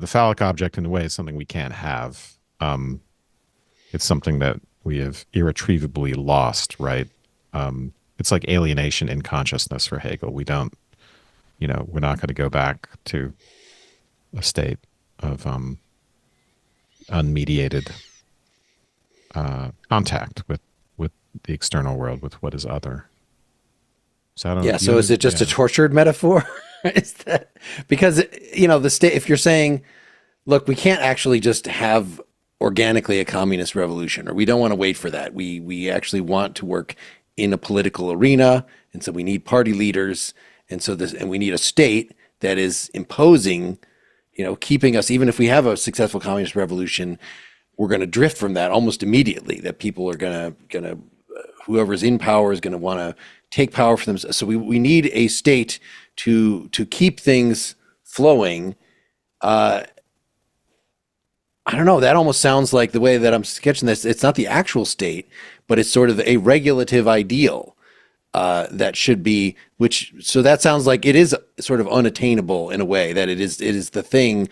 phallic object in a way is something we can't have. It's something that we have irretrievably lost, right? It's like alienation in consciousness for Hegel. We don't, we're not going to go back to a state of unmediated contact with the external world, with what is other. So I don't. Yeah. So is it just a Yeah. tortured metaphor? Is that because the state? If you're saying, look, we can't actually just have organically a communist revolution, or we don't want to wait for that. We actually want to work in a political arena, and so we need party leaders, and we need a state that is imposing, keeping us. Even if we have a successful communist revolution, we're going to drift from that almost immediately. That people are gonna whoever's in power is going to want to take power for themselves. So we need a state to keep things flowing. I don't know. That almost sounds like the way that I'm sketching this. It's not the actual state, but it's sort of a regulative ideal that should be. So that sounds like it is sort of unattainable in a way, that it is the thing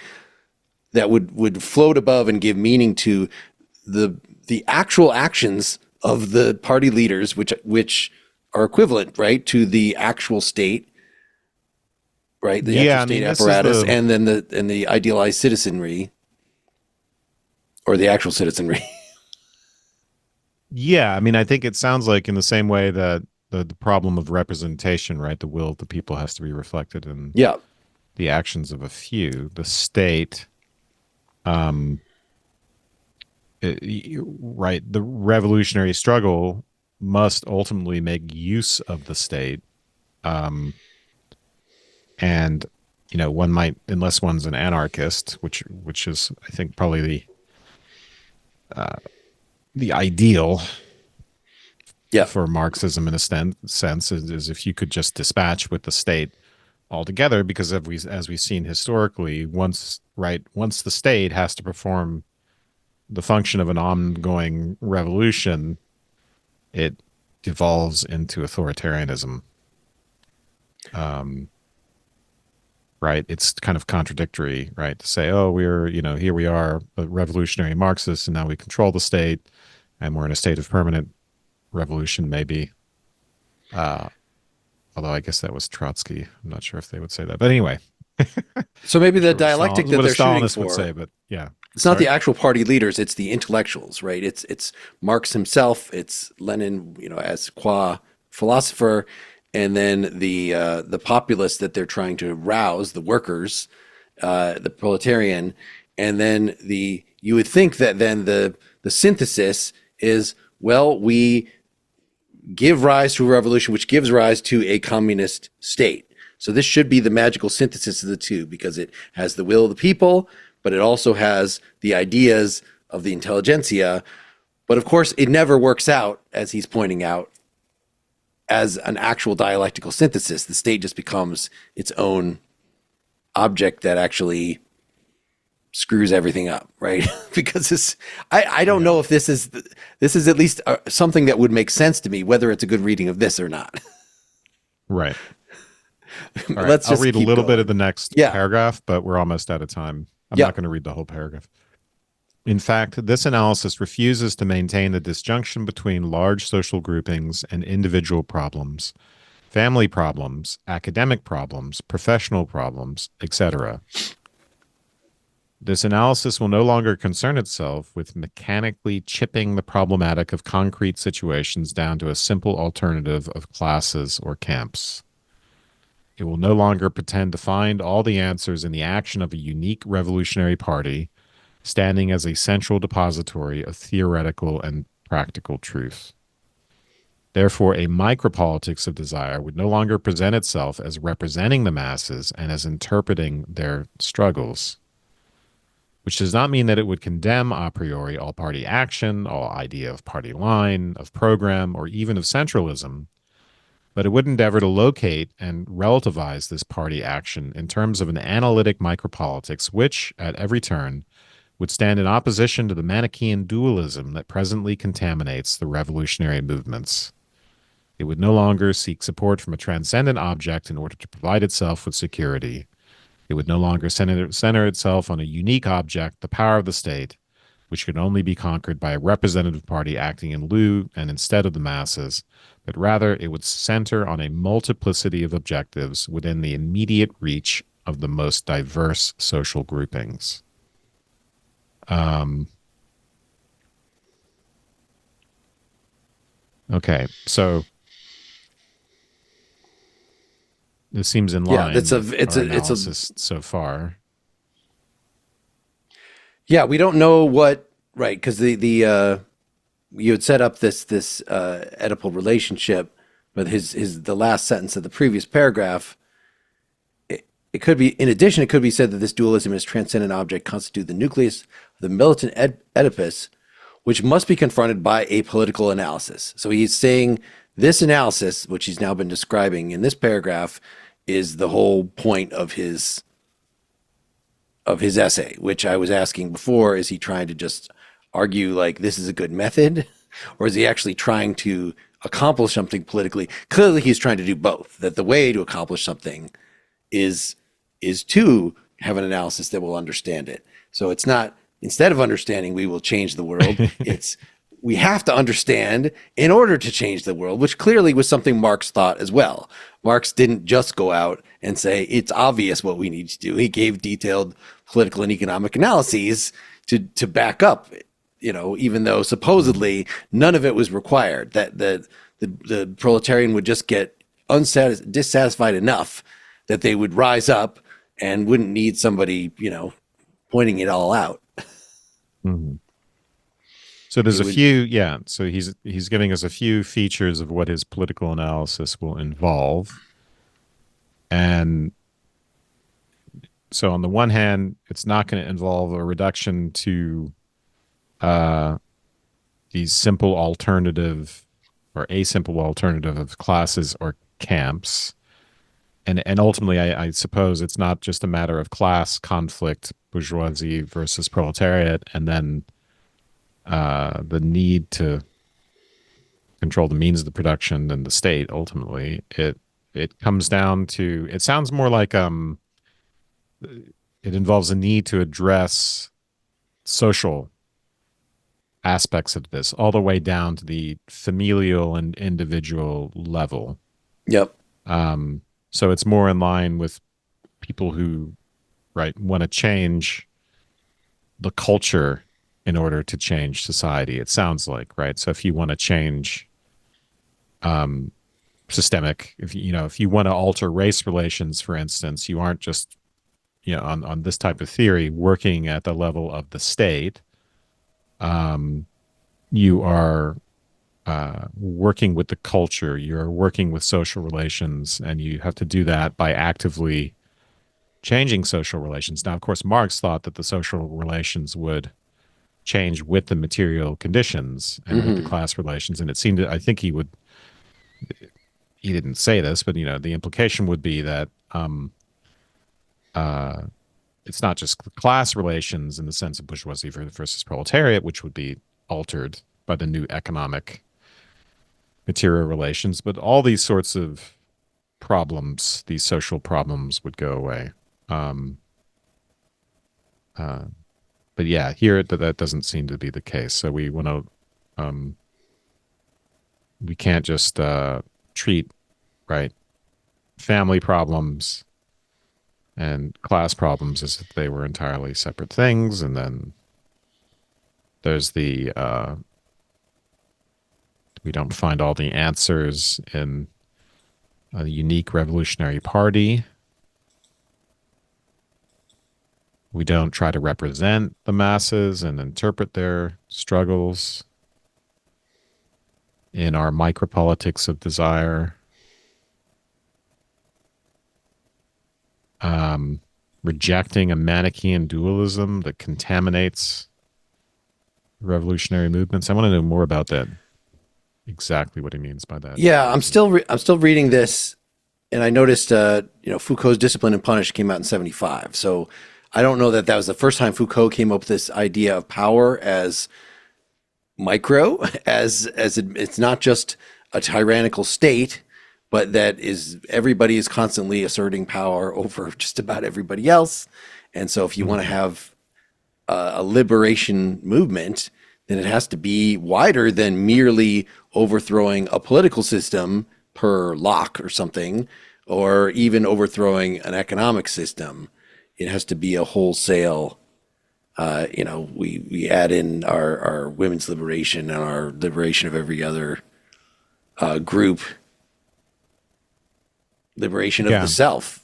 that would float above and give meaning to the actual actions of the party leaders, which are equivalent, right, to the actual state, right, the actual Yeah, I state mean, this is apparatus, the and then the idealized citizenry or the actual citizenry. yeah. I mean, I think it sounds like in the same way that the problem of representation, right, the will of the people has to be reflected in Yeah, the actions of a few. The state, um, right, the revolutionary struggle must ultimately make use of the state, um, and one might, unless one's an anarchist, which is, I think, probably the ideal yeah. for Marxism in a sense is if you could just dispatch with the state altogether, because as we've seen historically, once the state has to perform the function of an ongoing revolution, it devolves into authoritarianism. Um, right? It's kind of contradictory, right? To say, oh, here we are, a revolutionary Marxists, and now we control the state, and we're in a state of permanent revolution, maybe. Uh, Although I guess that was Trotsky. I'm not sure if they would say that. But anyway, So maybe the sure dialectic that what a they're shooting Stalinist would for, say, but yeah. it's not the Sorry? actual party leaders, it's the intellectuals, right? It's Marx himself, it's Lenin, as qua philosopher, and then the populace that they're trying to rouse, the workers, the proletarian, and then you would think that then the synthesis is, well, we give rise to a revolution, which gives rise to a communist state. So this should be the magical synthesis of the two, because it has the will of the people, but it also has the ideas of the intelligentsia. But of course, it never works out, as he's pointing out, as an actual dialectical synthesis. The state just becomes its own object that actually screws everything up, right? Because I don't know if this is at least something that would make sense to me, whether it's a good reading of this or not. Right. All right. Let's I'll just read a keep little bit of going. the next Yeah, paragraph, but we're almost out of time. I'm yeah. not going to read the whole paragraph. In fact, this analysis refuses to maintain the disjunction between large social groupings and individual problems, family problems, academic problems, professional problems, etc. This analysis will no longer concern itself with mechanically chipping the problematic of concrete situations down to a simple alternative of classes or camps. It will no longer pretend to find all the answers in the action of a unique revolutionary party, standing as a central depository of theoretical and practical truth. Therefore, a micropolitics of desire would no longer present itself as representing the masses and as interpreting their struggles, which does not mean that it would condemn a priori all party action, all idea of party line, of program, or even of centralism, but it would endeavor to locate and relativize this party action in terms of an analytic micropolitics which, at every turn, would stand in opposition to the Manichaean dualism that presently contaminates the revolutionary movements. It would no longer seek support from a transcendent object in order to provide itself with security. It would no longer center itself on a unique object, the power of the state, which could only be conquered by a representative party acting in lieu and instead of the masses, but rather it would center on a multiplicity of objectives within the immediate reach of the most diverse social groupings. Okay, so this seems in Yeah, line that's a with it's our a it's a analysis so far. yeah. We don't know what, right, because the you had set up this Oedipal relationship, but his the last sentence of the previous paragraph. It could be, in addition, it could be said that this dualism as transcendent object constitute the nucleus of the militant Oedipus, which must be confronted by a political analysis. So he's saying this analysis, which he's now been describing in this paragraph, is the whole point of his essay, which I was asking before. Is he trying to just argue like this is a good method, or is he actually trying to accomplish something politically? Clearly, he's trying to do both. That the way to accomplish something is to have an analysis that will understand it. So it's not, instead of understanding we will change the world, it's we have to understand in order to change the world, which clearly was something Marx thought as well. Marx didn't just go out and say, it's obvious what we need to do. He gave detailed political and economic analyses to back up, even though supposedly none of it was required, that the proletarian would just get dissatisfied enough that they would rise up and wouldn't need somebody, pointing it all out. Mhm. So there's a few, yeah. So he's giving us a few features of what his political analysis will involve. And so on the one hand, it's not going to involve a reduction to these simple alternative or a simple alternative of classes or camps. And ultimately, I suppose it's not just a matter of class conflict, bourgeoisie versus proletariat, and then the need to control the means of the production and the state. Ultimately, it comes down to, it sounds more like it involves a need to address social aspects of this all the way down to the familial and individual level. Yep. So it's more in line with people who, right, want to change the culture in order to change society. It sounds like, right? So if you want to change systemic, if you want to alter race relations, for instance, you aren't just, on this type of theory working at the level of the state. You are working with the culture, you're working with social relations, and you have to do that by actively changing social relations. Now, of course, Marx thought that the social relations would change with the material conditions and with the class relations. And it seemed, I think he didn't say this, but, the implication would be that it's not just the class relations in the sense of bourgeoisie versus proletariat, which would be altered by the new economic material relations, but all these sorts of problems, these social problems, would go away. But yeah, here that doesn't seem to be the case. So we want to, we can't just treat, right, family problems and class problems as if they were entirely separate things. And then there's the we don't find all the answers in a unique revolutionary party. We don't try to represent the masses and interpret their struggles in our micropolitics of desire. Rejecting a Manichaean dualism that contaminates revolutionary movements. I want to know more about that. Exactly what he means by that. Yeah, I'm still reading this, and I noticed Foucault's Discipline and Punish came out in 1975. So I don't know that was the first time Foucault came up with this idea of power as micro, as it's not just a tyrannical state, but that everybody is constantly asserting power over just about everybody else. And so if you want to have a liberation movement, then it has to be wider than merely overthrowing a political system per Locke or something, or even overthrowing an economic system. It has to be a wholesale, we add in our women's liberation and our liberation of every other group, liberation of the self.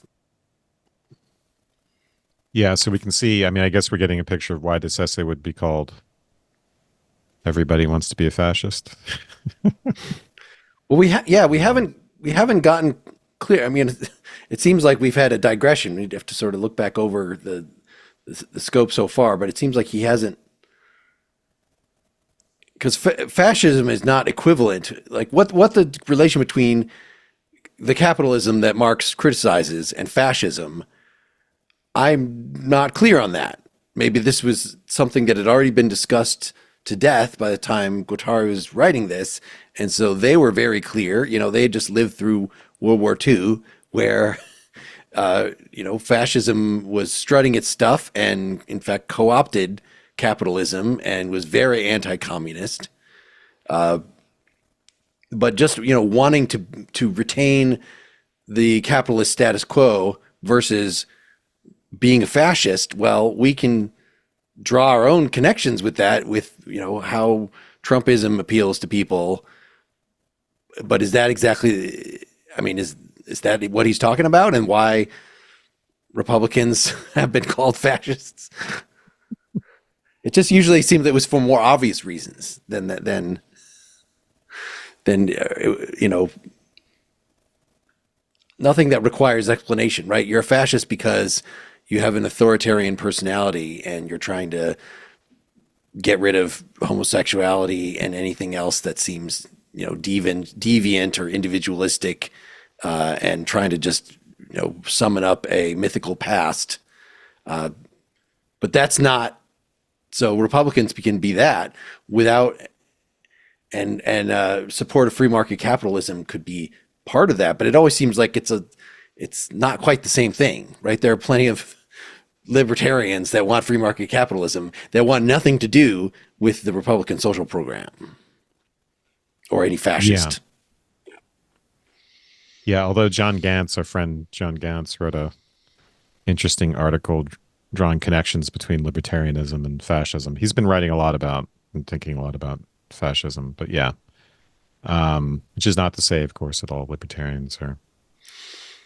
Yeah, so we can see, I guess we're getting a picture of why this essay would be called Everybody Wants to Be a Fascist. Well, we haven't gotten clear. It seems like we've had a digression. We'd have to sort of look back over the scope so far, but it seems like he hasn't, because fascism is not equivalent. Like what the relation between the capitalism that Marx criticizes and fascism, I'm not clear on that. Maybe this was something that had already been discussed to death by the time Guattari was writing this. And so they were very clear, they had just lived through World War II, where Fascism was strutting its stuff and, in fact, co-opted capitalism and was very anti-communist. But just wanting to retain the capitalist status quo versus being a fascist, well, we can draw our own connections with that, with how Trumpism appeals to people. But is that exactly? I mean, is that what he's talking about, and why Republicans have been called fascists? It just usually seems that it was for more obvious reasons than that. Than nothing that requires explanation, right? You're a fascist because you have an authoritarian personality and you're trying to get rid of homosexuality and anything else that seems deviant or individualistic, and trying to just summon up a mythical past. But that's not, so Republicans can be that without, and support of free market capitalism could be part of that, but it always seems like it's not quite the same thing, right? There are plenty of libertarians that want free market capitalism that want nothing to do with the Republican social program or any fascist. Yeah, although John Gantz, our friend John Gantz, wrote a interesting article drawing connections between libertarianism and fascism. He's been writing a lot about and thinking a lot about fascism, but yeah, which is not to say, of course, that all libertarians are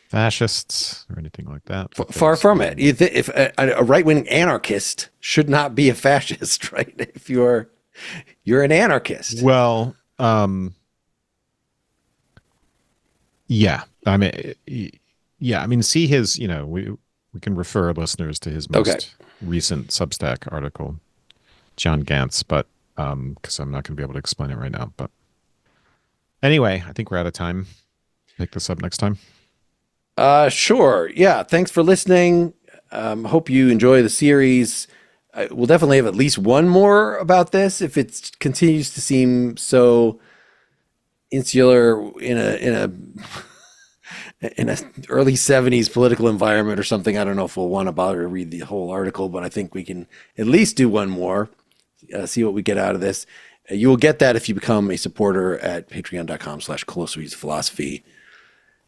fascists or anything like that. Far from it. If a right-wing anarchist should not be a fascist, right? If you're an anarchist. Well, yeah. I mean, see his. We can refer listeners to his most recent Substack article, John Gantz, but because I'm not going to be able to explain it right now. But anyway, I think we're out of time. Pick this up next time. Sure. Yeah. Thanks for listening. Hope you enjoy the series. We'll definitely have at least one more about this if it continues to seem so insular in a early 70s political environment or something. I don't know if we'll want to bother to read the whole article, but I think we can at least do one more, see what we get out of this. You will get that if you become a supporter at patreon.com/closereadsphilosophy.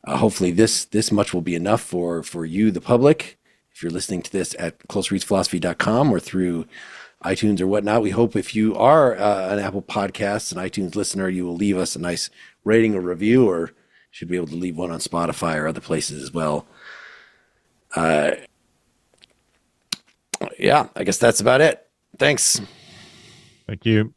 Hopefully this much will be enough for you, the public. If you're listening to this at closereadsphilosophy.com or through iTunes or whatnot, we hope if you are an Apple Podcasts and iTunes listener, you will leave us a nice rating or review, or should be able to leave one on Spotify or other places as well. Yeah, I guess that's about it. Thanks. Thank you.